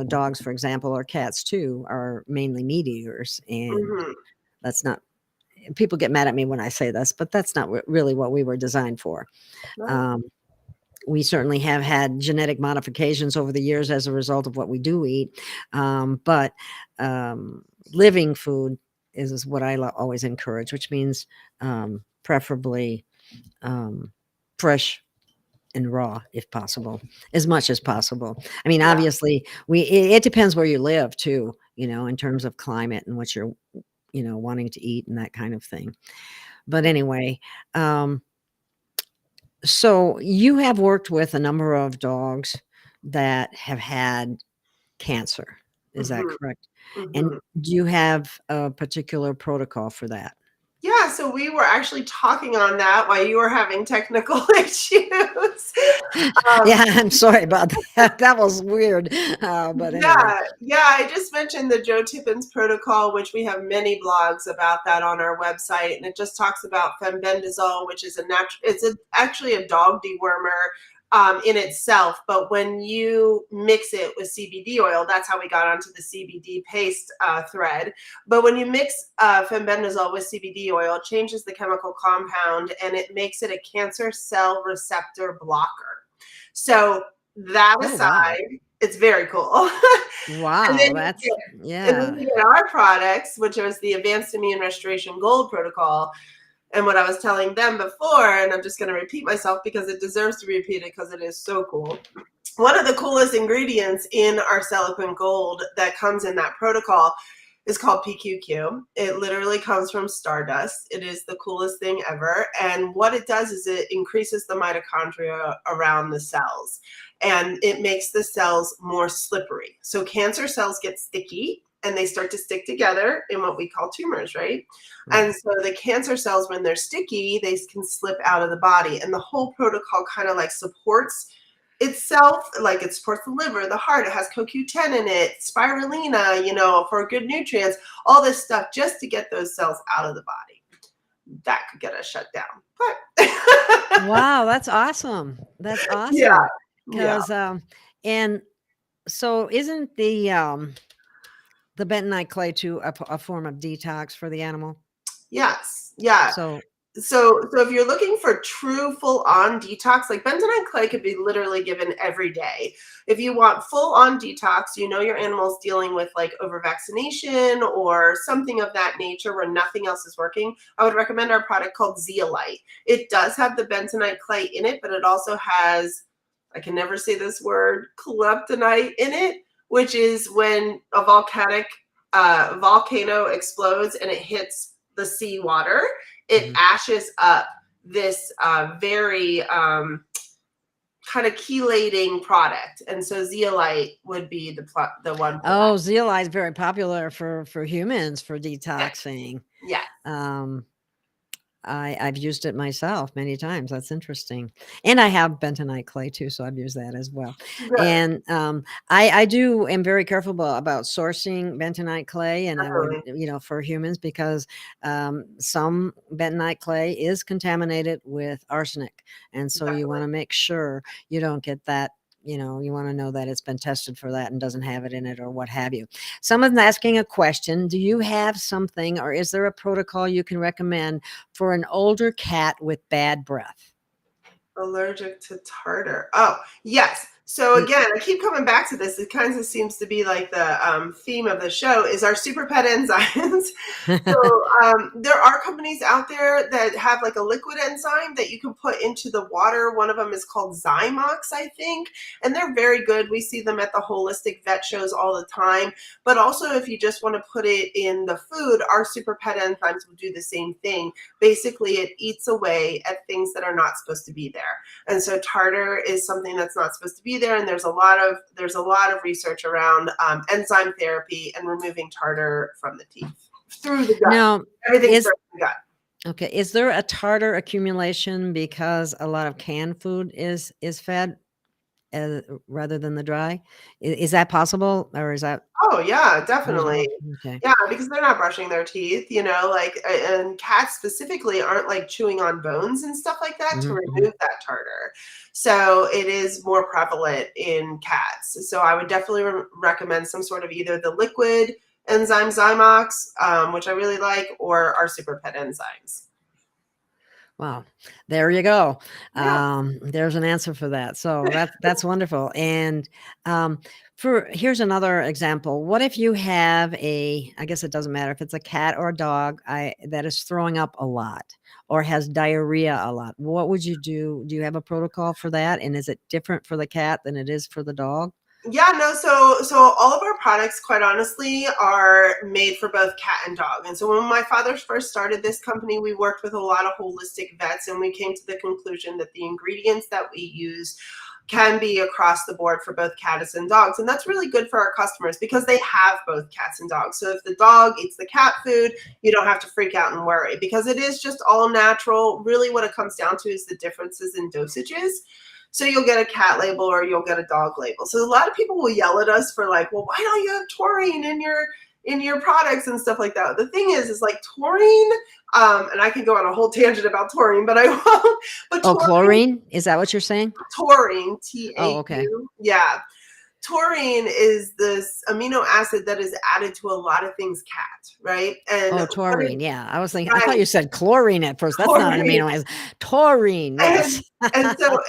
dogs, for example, or cats too, are mainly meat eaters, and that's not. People get mad at me when I say this, but that's not really what we were designed for. Right. We certainly have had genetic modifications over the years as a result of what we do eat. But living food is what I always encourage, which means preferably fresh and raw, if possible, as much as possible. I mean, obviously, it depends where you live too, in terms of climate and what you're, wanting to eat and that kind of thing. But anyway, so you have worked with a number of dogs that have had cancer. Is that correct? And do you have a particular protocol for that? Yeah, so we were actually talking on that while you were having technical issues. Yeah, I'm sorry about that. That was weird. But anyway. Yeah, I just mentioned the Joe Tippins protocol, which we have many blogs about that on our website, and it just talks about fenbendazole, which is actually a dog dewormer in itself, but when you mix it with CBD oil, that's how we got onto the CBD paste thread. But when you mix fenbendazole with CBD oil, it changes the chemical compound, and it makes it a cancer cell receptor blocker. So that aside, it's very cool. Wow, and then that's and then you get our products, which was the Advanced Immune Restoration Gold protocol. And what I was telling them before, and I'm just going to repeat myself because it deserves to be repeated because it is so cool. One of the coolest ingredients in our Seloquent Gold that comes in that protocol is called PQQ. It literally comes from stardust. It is the coolest thing ever. And what it does is it increases the mitochondria around the cells, and it makes the cells more slippery. So cancer cells get sticky, and they start to stick together in what we call tumors, right? And so the cancer cells, when they're sticky, they can slip out of the body. And the whole protocol kind of like supports itself, like it supports the liver, the heart. It has CoQ10 in it, spirulina, for good nutrients, all this stuff just to get those cells out of the body. That could get us shut down. But wow, that's awesome. That's awesome. Yeah. Because and so isn't the bentonite clay too a form of detox for the animal? Yes. Yeah. So So if you're looking for true full-on detox, like bentonite clay could be literally given every day. If you want full-on detox, you know your animal's dealing with like over-vaccination or something of that nature where nothing else is working, I would recommend our product called zeolite. It does have the bentonite clay in it, but it also has, I can never say this word, kleptonite in it, which is when a volcano explodes and it hits the seawater, it ashes up this very kind of chelating product, and so zeolite would be the one. Oh, zeolite is very popular for humans for detoxing. Yeah. I've used it myself many times. That's interesting. And I have bentonite clay too, so I've used that as well. Good. And I am very careful about sourcing bentonite clay, and I would, for humans, because some bentonite clay is contaminated with arsenic. And so you want to make sure you don't get that. You want to know that it's been tested for that and doesn't have it in it or what have you. Someone's asking a question. Do you have something, or is there a protocol you can recommend for an older cat with bad breath? Allergic to tartar. Oh, yes. So again, I keep coming back to this. It kind of seems to be like the theme of the show is our super pet enzymes. So there are companies out there that have like a liquid enzyme that you can put into the water. One of them is called Zymox, I think, and they're very good. We see them at the holistic vet shows all the time. But also if you just want to put it in the food, our super pet enzymes will do the same thing. Basically, it eats away at things that are not supposed to be there. And so tartar is something that's not supposed to be there, and there's a lot of research around enzyme therapy and removing tartar from the teeth through the gut. Now, everything starts in the gut. Okay, is there a tartar accumulation because a lot of canned food is fed rather than the dry? Is that possible, or is that? Oh yeah, definitely. Okay. Yeah, because they're not brushing their teeth, and cats specifically aren't like chewing on bones and stuff like that to remove that tartar. So it is more prevalent in cats. So I would definitely recommend some sort of either the liquid enzyme Zymox, which I really like, or our super pet enzymes. Wow, there you go. Yeah. There's an answer for that. So that's wonderful. And here's another example. What if you have I guess it doesn't matter if it's a cat or a dog that is throwing up a lot or has diarrhea a lot. What would you do? Do you have a protocol for that? And is it different for the cat than it is for the dog? Yeah, no, so all of our products, quite honestly, are made for both cat and dog. And so when my father first started this company, we worked with a lot of holistic vets, and we came to the conclusion that the ingredients that we use can be across the board for both cats and dogs. And that's really good for our customers because they have both cats and dogs. So if the dog eats the cat food, you don't have to freak out and worry because it is just all natural. Really what it comes down to is the differences in dosages. So you'll get a cat label or you'll get a dog label. So a lot of people will yell at us for like, well, why don't you have taurine in your products and stuff like that? The thing is like taurine, and I can go on a whole tangent about taurine, but I won't. But chlorine? Is that what you're saying? Taurine, T-A-U. Oh, okay. Yeah. Taurine is this amino acid that is added to a lot of things cat, right? And taurine, yeah. I was thinking, I thought you said chlorine at first. That's not an amino acid. Taurine, yes. And so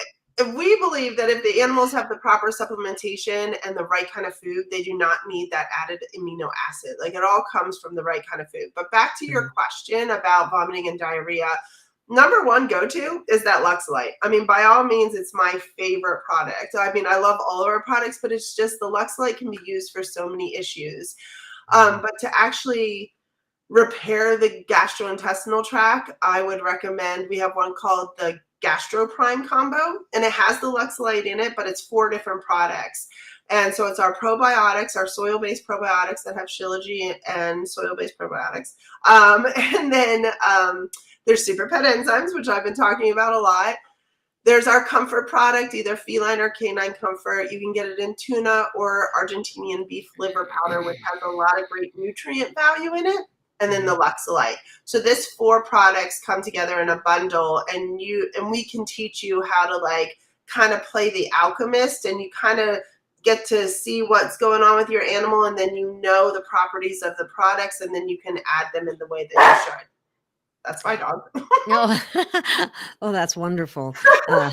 we believe that if the animals have the proper supplementation and the right kind of food, they do not need that added amino acid. Like it all comes from the right kind of food. But back to your question about vomiting and diarrhea, number one go-to is that Luxolite. I mean, by all means, it's my favorite product. I mean, I love all of our products, but it's just the Luxolite can be used for so many issues. But to actually repair the gastrointestinal tract, I would recommend, we have one called the Gastro Prime combo, and it has the Luxolite in it, but it's 4 different products. And so it's our probiotics, our soil-based probiotics that have Shilajit and soil-based probiotics. And then there's super pet enzymes, which I've been talking about a lot. There's our comfort product, either feline or canine comfort. You can get it in tuna or Argentinian beef liver powder, which has a lot of great nutrient value in it. And then the Luxolite. So this 4 products come together in a bundle, and we can teach you how to like kind of play the alchemist, and you kind of get to see what's going on with your animal, and then you know the properties of the products, and then you can add them in the way that you should. That's my dog. Oh, oh, that's wonderful. Uh,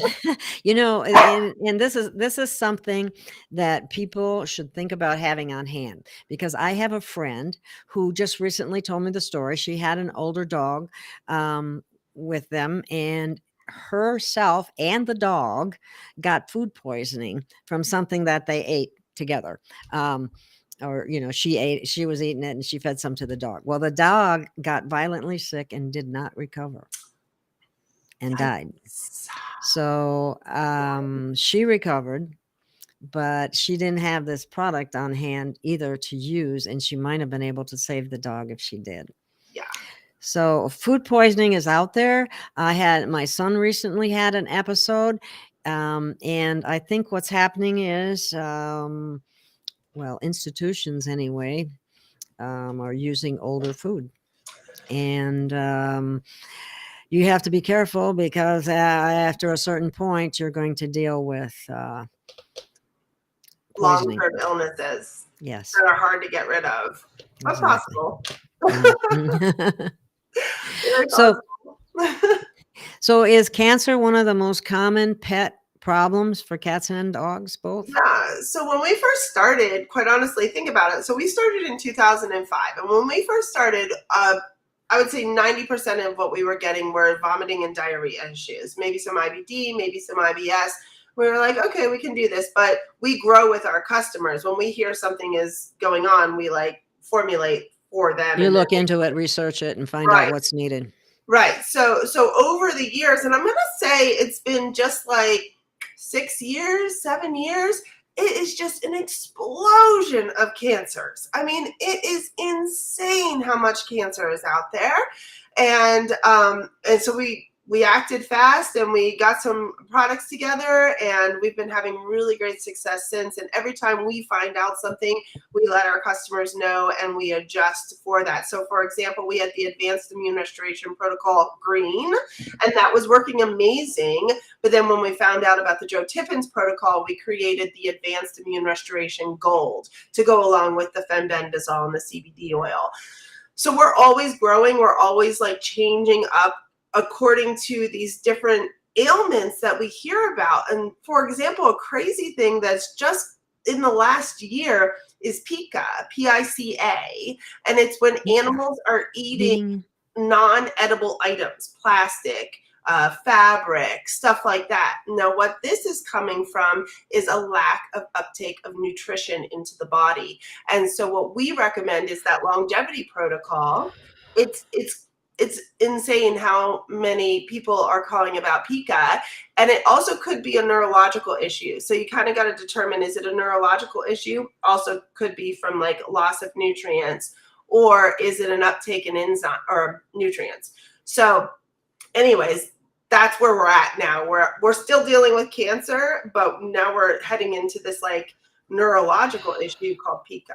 and this is something that people should think about having on hand, because I have a friend who just recently told me the story. She had an older dog with them, and herself and the dog got food poisoning from something that they ate together. Or she was eating it and she fed some to the dog. Well, the dog got violently sick and did not recover and died. So she recovered, but she didn't have this product on hand either to use, and she might have been able to save the dog if she did. Yeah. So food poisoning is out there. My son recently had an episode, and I think what's happening is, institutions anyway, are using older food, and you have to be careful, because after a certain point, you're going to deal with poisoning. Long-term illnesses Yes. that are hard to get rid of. That's Exactly. possible. Very So, possible. so is cancer one of the most common pet problems for cats and dogs both? Yeah. So when we first started, quite honestly, think about it. So we started in 2005. And when we first started, I would say 90% of what we were getting were vomiting and diarrhea issues, maybe some IBD, maybe some IBS. We were like, okay, we can do this, but we grow with our customers. When we hear something is going on, we formulate for them. You look into it, research it, and find out what's needed. Right. So over the years, and I'm going to say it's been just like 6 years, 7 years, it is just an explosion of cancers. I mean, it is insane how much cancer is out there. And so we acted fast and we got some products together, and we've been having really great success since. And every time we find out something, we let our customers know and we adjust for that. So for example, we had the Advanced Immune Restoration Protocol Green, and that was working amazing. But then when we found out about the Joe Tippins protocol, we created the Advanced Immune Restoration Gold to go along with the fenbendazole and the CBD oil. So we're always growing. We're always changing up according to these different ailments that we hear about. And for example, a crazy thing that's just in the last year is pica, P-I-C-A. And it's when animals are eating non-edible items, plastic, fabric, stuff like that. Now, what this is coming from is a lack of uptake of nutrition into the body. And so what we recommend is that longevity protocol. It's insane how many people are calling about pica, and it also could be a neurological issue. So you kind of got to determine, is it a neurological issue? Also could be from loss of nutrients, or is it an uptake in enzyme or nutrients? So anyways, that's where we're at now. We're still dealing with cancer, but now we're heading into this neurological issue called pica.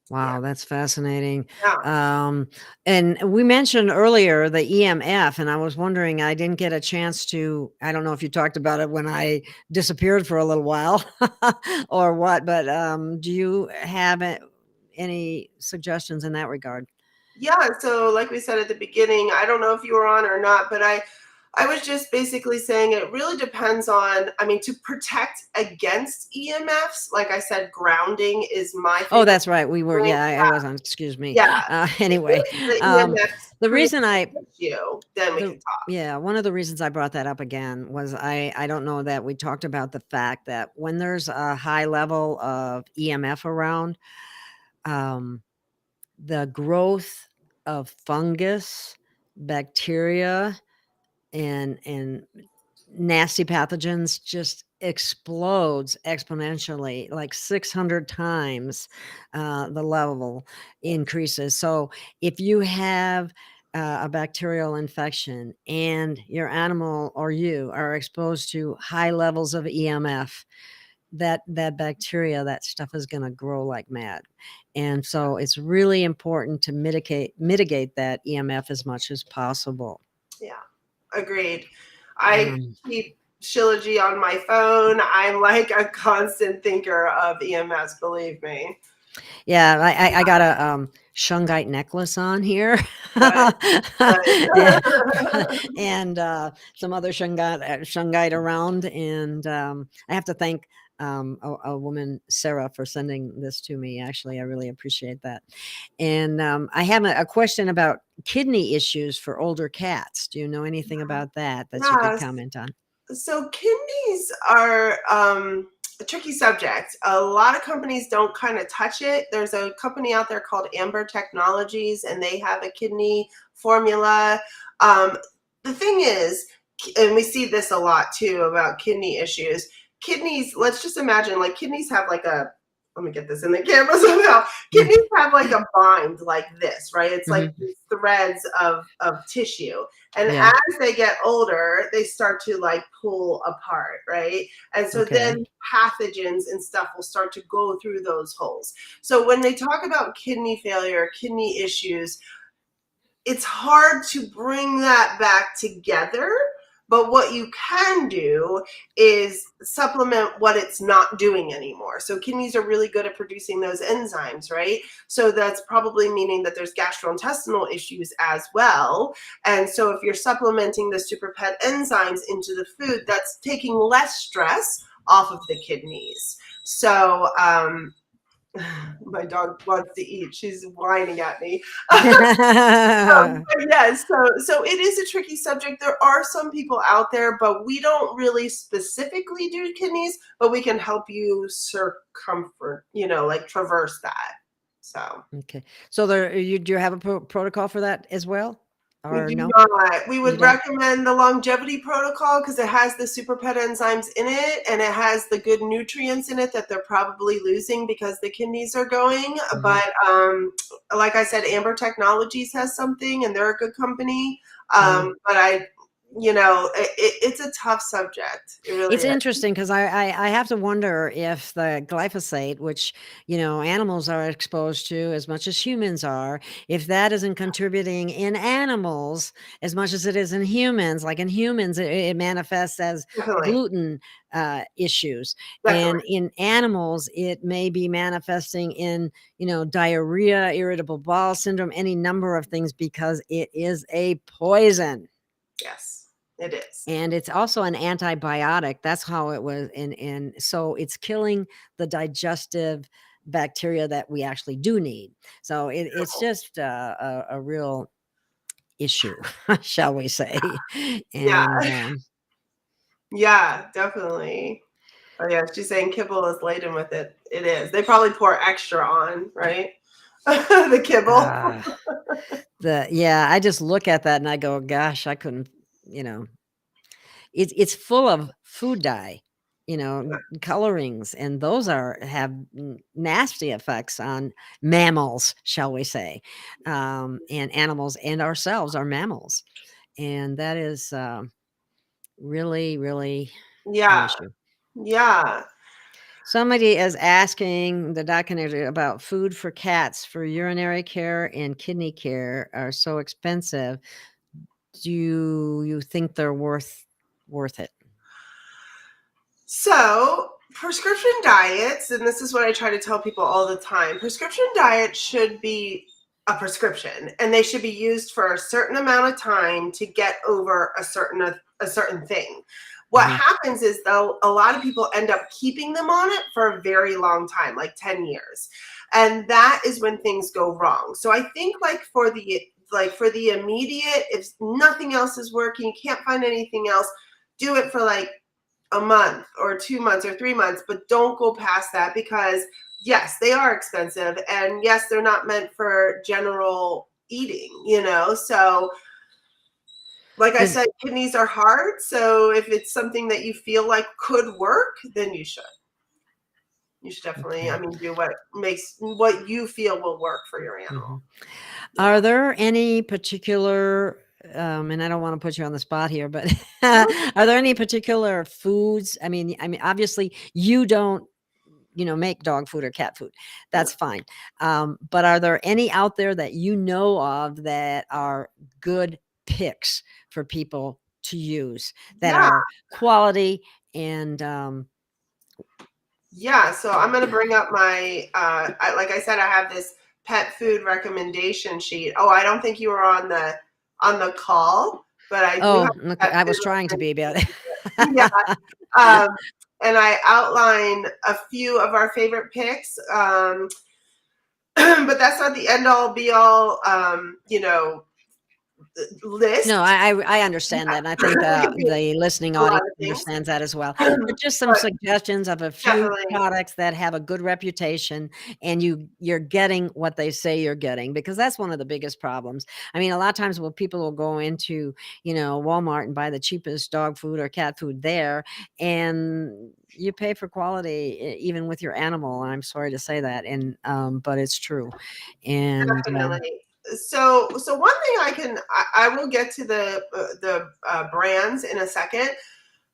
Wow, that's fascinating. Yeah. And we mentioned earlier the EMF, and I was wondering, I didn't get a chance to, I don't know if you talked about it when I disappeared for a little while or what, but do you have any suggestions in that regard? Yeah, so like we said at the beginning, I don't know if you were on or not, but I was just basically saying it really depends on, to protect against EMFs, like I said, grounding is my favorite. Oh, that's right. We were, I wasn't, excuse me. Yeah. Anyway, the reason then we can talk. Yeah, one of the reasons I brought that up again was I don't know that we talked about the fact that when there's a high level of EMF around, the growth of fungus, bacteria, and nasty pathogens just explodes exponentially, like 600 times the level increases. So if you have a bacterial infection and your animal or you are exposed to high levels of EMF, that bacteria, that stuff is going to grow like mad. And so it's really important to mitigate that EMF as much as possible. Yeah. Agreed. I keep Shilajit on my phone. I'm a constant thinker of EMS, believe me. Yeah, I got a shungite necklace on here. Right. and, Right. and some other shungite around. And I have to thank a woman, Sarah, for sending this to me. Actually, I really appreciate that. And I have a question about kidney issues for older cats. Do you know anything about that you could Yes. comment on? So kidneys are a tricky subject. A lot of companies don't kind of touch it. There's a company out there called Amber Technologies, and they have a kidney formula. Um, the thing is, and we see this a lot too about kidney issues. Kidneys, let's just imagine, like kidneys have like a, let me get this in the camera somehow. Kidneys have like a bind like this, right? It's like these threads of tissue. And Yeah. as they get older, they start to like pull apart, right? And so then pathogens and stuff will start to go through those holes. So when they talk about kidney failure, kidney issues, it's hard to bring that back together. But what you can do is supplement what it's not doing anymore. So kidneys are really good at producing those enzymes, right? So that's probably meaning that there's gastrointestinal issues as well. And so if you're supplementing the super pet enzymes into the food, that's taking less stress off of the kidneys. So my dog wants to eat. She's whining at me. Yes, so it is a tricky subject. There are some people out there, but we don't really specifically do kidneys, but we can help you like traverse that. So Okay. So do you have a protocol for that as well? Or we do no? not. We would You don't? recommend the longevity protocol because it has the super pet enzymes in it, and it has the good nutrients in it that they're probably losing because the kidneys are going. But like I said, Amber Technologies has something, and they're a good company. But it's a tough subject. It really It's is. interesting because I have to wonder if the glyphosate, which animals are exposed to as much as humans are, if that isn't contributing in animals as much as it is in humans. Like in humans, it manifests as Definitely. gluten issues, and Definitely. in animals, it may be manifesting in diarrhea, irritable bowel syndrome, any number of things because it is a poison. Yes, it is. And it's also an antibiotic. That's how it was. And so it's killing the digestive bacteria that we actually do need. So it's just a real issue, shall we say. Yeah. And Yeah, definitely. Oh yeah, she's saying kibble is laden with it. It is. They probably pour extra on, right? The kibble. I just look at that and I go, gosh, I couldn't, it's full of food dye, colorings, and those have nasty effects on mammals, shall we say, and animals, and ourselves are mammals, and that is really, really an Yeah. issue. Yeah. Somebody is asking the documentary about food for cats for urinary care and kidney care are so expensive. Do you think they're worth it? So, prescription diets, and this is what I try to tell people all the time, prescription diets should be a prescription, and they should be used for a certain amount of time to get over a certain thing. What happens is, though, a lot of people end up keeping them on it for a very long time, like 10 years. And that is when things go wrong. So I think for the immediate, if nothing else is working, you can't find anything else, do it for like a month or 2 months or 3 months, but don't go past that because yes, they are expensive, and yes, they're not meant for general eating, So like I said, kidneys are hard. So if it's something that you feel like could work, then you should. You should definitely, do what you feel will work for your animal. Are there any particular, and I don't want to put you on the spot here, but are there any particular foods? I mean, obviously you don't, make dog food or cat food. That's fine. But are there any out there that you know of that are good picks for people to use that are quality and, Yeah, so I'm going to bring up my, like I said, I have this pet food recommendation sheet. Oh, I don't think you were on the call, but I do have okay. I was trying to be about it. yeah. Um, and I outline a few of our favorite picks. But that's not the end all be all, list. No, I understand that. And I think the listening A lot audience of things. understands that as well. But just some suggestions of a few Definitely. products that have a good reputation and you're getting what they say you're getting, because that's one of the biggest problems. I mean, a lot of times when people will go into, Walmart and buy the cheapest dog food or cat food there, and you pay for quality even with your animal. And I'm sorry to say that. And but it's true. And Definitely. So one thing I will get to the brands in a second.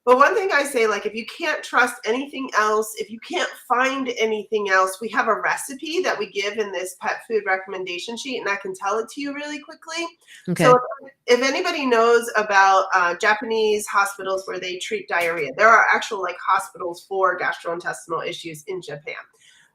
But one thing I say, like, if you can't trust anything else, if you can't find anything else, we have a recipe that we give in this pet food recommendation sheet, and I can tell it to you really quickly. okay. So if anybody knows about Japanese hospitals where they treat diarrhea, there are actual like hospitals for gastrointestinal issues in Japan.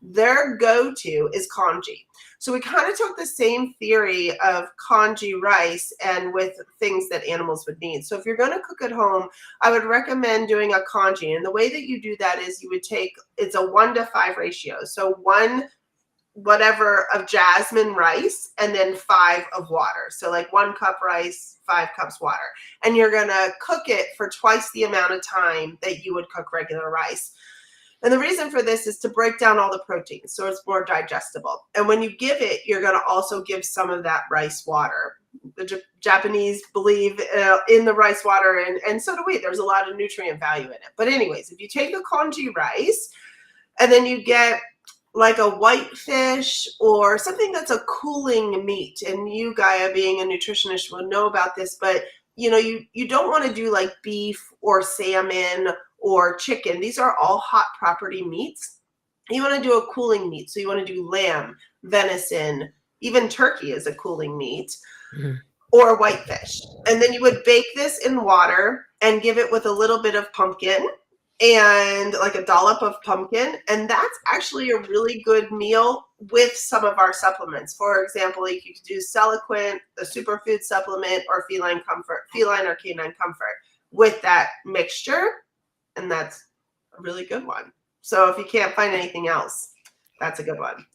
Their go-to is congee. So we kind of took the same theory of congee rice and with things that animals would need. So if you're going to cook at home, I would recommend doing a congee. And the way that you do that is you would take, it's a 1-to-5 ratio. So 1 whatever of jasmine rice and then 5 of water. So like 1 cup rice, 5 cups water. And you're going to cook it for twice the amount of time that you would cook regular rice. And the reason for this is to break down all the proteins so it's more digestible. And when you give it, you're going to also give some of that rice water. The Japanese believe in the rice water, and so do we. There's a lot of nutrient value in it. But anyways, if you take the congee rice and then you get like a whitefish or something that's a cooling meat, and you, Gaia, being a nutritionist, will know about this, but you don't want to do like beef or salmon or chicken. These are all hot property meats. You want to do a cooling meat. So you want to do lamb, venison, even turkey is a cooling meat, or whitefish. And then you would bake this in water and give it with a little bit of pumpkin and like a dollop of pumpkin. And that's actually a really good meal with some of our supplements. For example, like you could do Celequint, the superfood supplement, or feline or canine comfort with that mixture. And that's a really good one. So if you can't find anything else, that's a good one.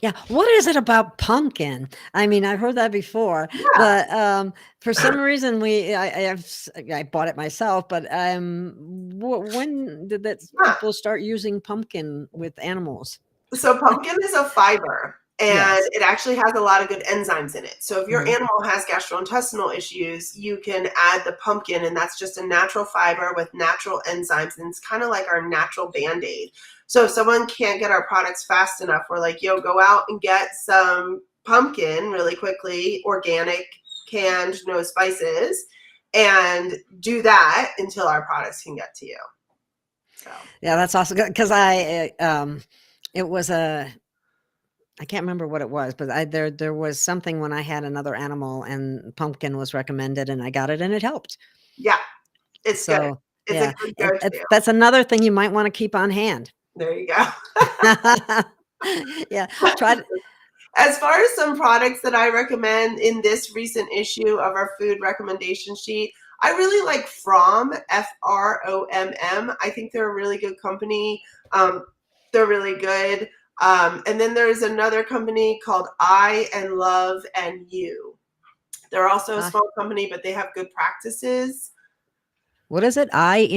Yeah. What is it about pumpkin? I mean, I've heard that before, but for some reason I bought it myself, but when did people start using pumpkin with animals? So pumpkin is a fiber. And it actually has a lot of good enzymes in it. So if your animal has gastrointestinal issues, you can add the pumpkin, and that's just a natural fiber with natural enzymes. And it's kind of like our natural Band-Aid. So if someone can't get our products fast enough, we're like, yo, go out and get some pumpkin really quickly, organic, canned, no spices, and do that until our products can get to you. So yeah, that's awesome. Because it was I can't remember what it was, but there was something when I had another animal and pumpkin was recommended, and I got it and it helped. Yeah, it's good. It's a good go-to. That's another thing you might want to keep on hand. There you go. Yeah, try. As far as some products that I recommend in this recent issue of our food recommendation sheet, I really like From, FROMM. I think they're a really good company. They're really good. And then there's another company called I and Love and You. They're also a small company, but they have good practices. What is it? I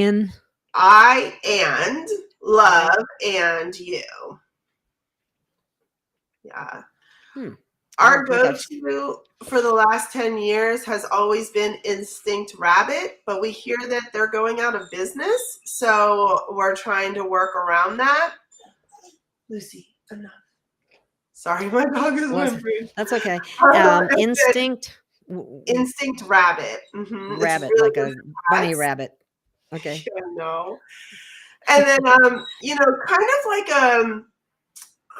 and Love and You. Yeah. Our go-to for the last 10 years has always been Instinct Rabbit, but we hear that they're going out of business. So we're trying to work around that. Lucy, enough. Sorry, my dog is whimpering. That's okay. Instinct Rabbit. Rabbit, really like a bunny rabbit. Okay. No. And then, kind of like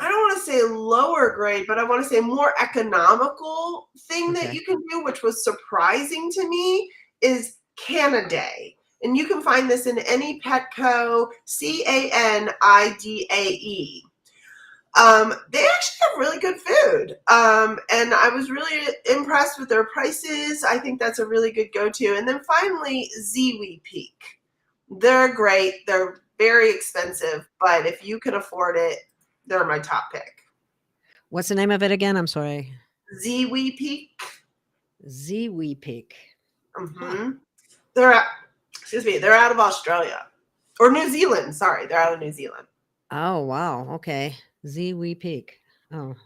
I don't want to say lower grade, but I want to say more economical thing that you can do, which was surprising to me, is Canidae. And you can find this in any Petco, Canidae. They actually have really good food. And I was really impressed with their prices. I think that's a really good go-to. And then finally, Ziwi Peak. They're great. They're very expensive, but if you can afford it, they're my top pick. What's the name of it again? I'm sorry. Ziwi Peak. Ziwi Peak. Mm-hmm. They're out of Australia or New Zealand. Sorry, they're out of New Zealand. Oh, wow. Okay. Ziwi Peak. Oh.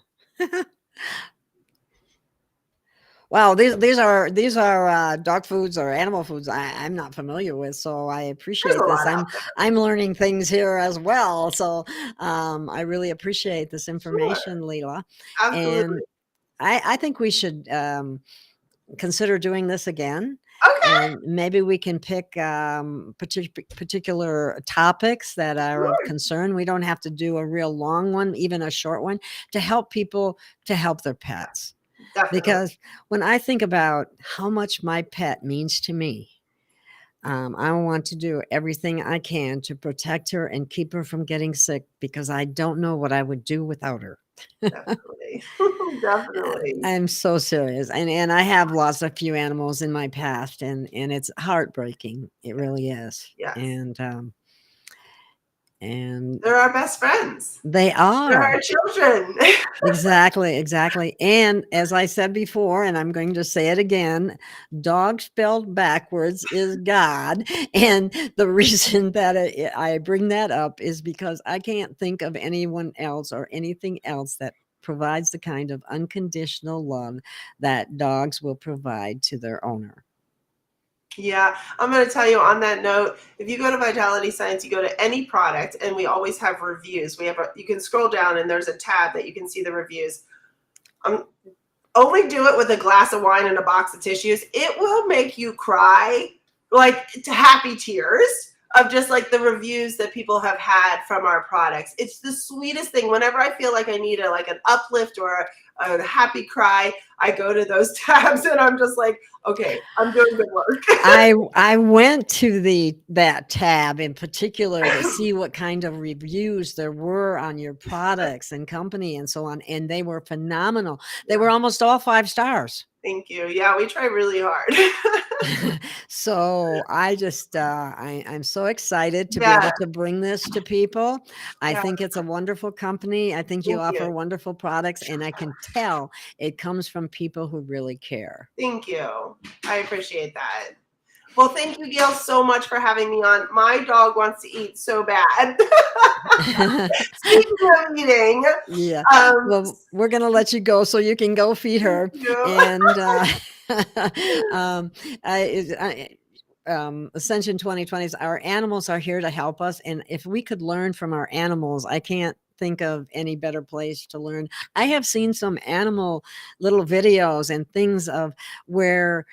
Wow, these are dog foods or animal foods I'm not familiar with, so I There's appreciate a this. lot out there. I'm learning things here as well, so I really appreciate this Sure, information, LeLa. And absolutely. I think we should consider doing this again. Okay, And maybe we can pick particular topics that are of sure, concern. We don't have to do a real long one, even a short one, to help people to help their pets. definitely. Because when I think about how much my pet means to me, I want to do everything I can to protect her and keep her from getting sick, because I don't know what I would do without her. Definitely. Definitely. I'm so serious. And I have lost a few animals in my past, and it's heartbreaking. It really is. Yes. And They're our best friends. they They're are. our children. Exactly. And as I said before, and I'm going to say it again, dog spelled backwards is God. And the reason that I bring that up is because I can't think of anyone else or anything else that provides the kind of unconditional love that dogs will provide to their owner. Yeah, I'm going to tell you on that note, if you go to Vitality Science, you go to any product, and we always have reviews. You can scroll down and there's a tab that you can see the reviews. Only do it with a glass of wine and a box of tissues. It will make you cry, like to happy tears of just like the reviews that people have had from our products. It's the sweetest thing. Whenever I feel like I need an uplift or a happy cry, I go to those tabs and I'm just like, okay, I'm doing good work. I went to that tab in particular to see what kind of reviews there were on your products and company and so on, and they were phenomenal. They were almost all 5 stars. Thank you. Yeah, we try really hard. So I just I'm so excited to be Yeah, able to bring this to people. I yeah. think it's a wonderful company. I think you Thank offer you. wonderful products, and I can tell it comes from people who really care. Thank you. I appreciate that. Well, thank you, Gail, so much for having me on. My dog wants to eat so bad. Speaking of eating, Yeah. Well, we're going to let you go so you can go feed her. And Ascension 2020s, our animals are here to help us. And if we could learn from our animals, I can't think of any better place to learn. I have seen some animal little videos and things of where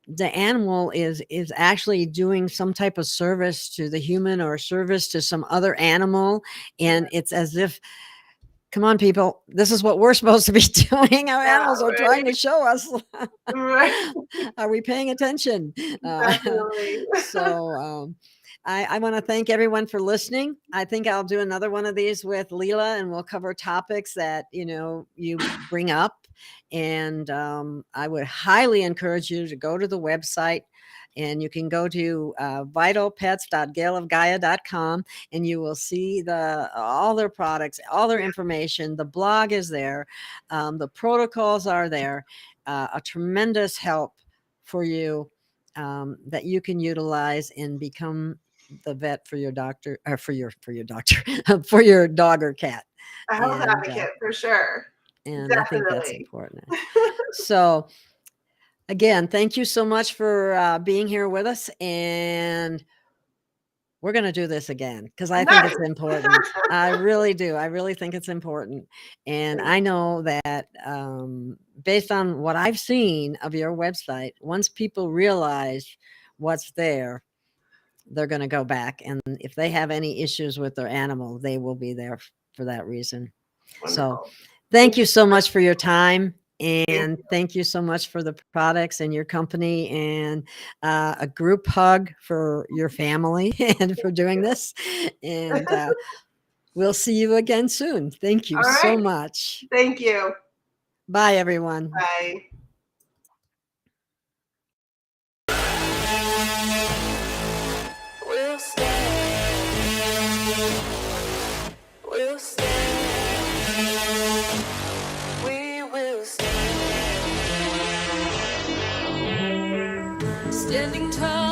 the animal is actually doing some type of service to the human or service to some other animal, and it's as if, come on, people, this is what we're supposed to be doing. Our animals are trying to show us. Right. Are we paying attention? Definitely. So I want to thank everyone for listening. I think I'll do another one of these with LeLa, and we'll cover topics that you bring up. And I would highly encourage you to go to the website, and you can go to vitalpets.gailofgaia.com, and you will see all their products, all their information. The blog is there. The protocols are there. A tremendous help for you that you can utilize and become the vet for your doctor, or for your doctor, for your dog or cat. A health advocate for sure. And Definitely. I think that's important. So again, thank you so much for being here with us, and we're going to do this again because I think it's important. I really do. I really think it's important. And I know that based on what I've seen of your website, once people realize what's there, they're going to go back. And if they have any issues with their animal, they will be there for that reason. Wonderful. So thank you so much for your time. And thank you so much for the products and your company, and a group hug for your family and for doing this. And We'll see you again soon. Thank you All so right. much. Thank you. Bye, everyone. Bye. We'll stand. We'll stand. We will stand. Standing tall.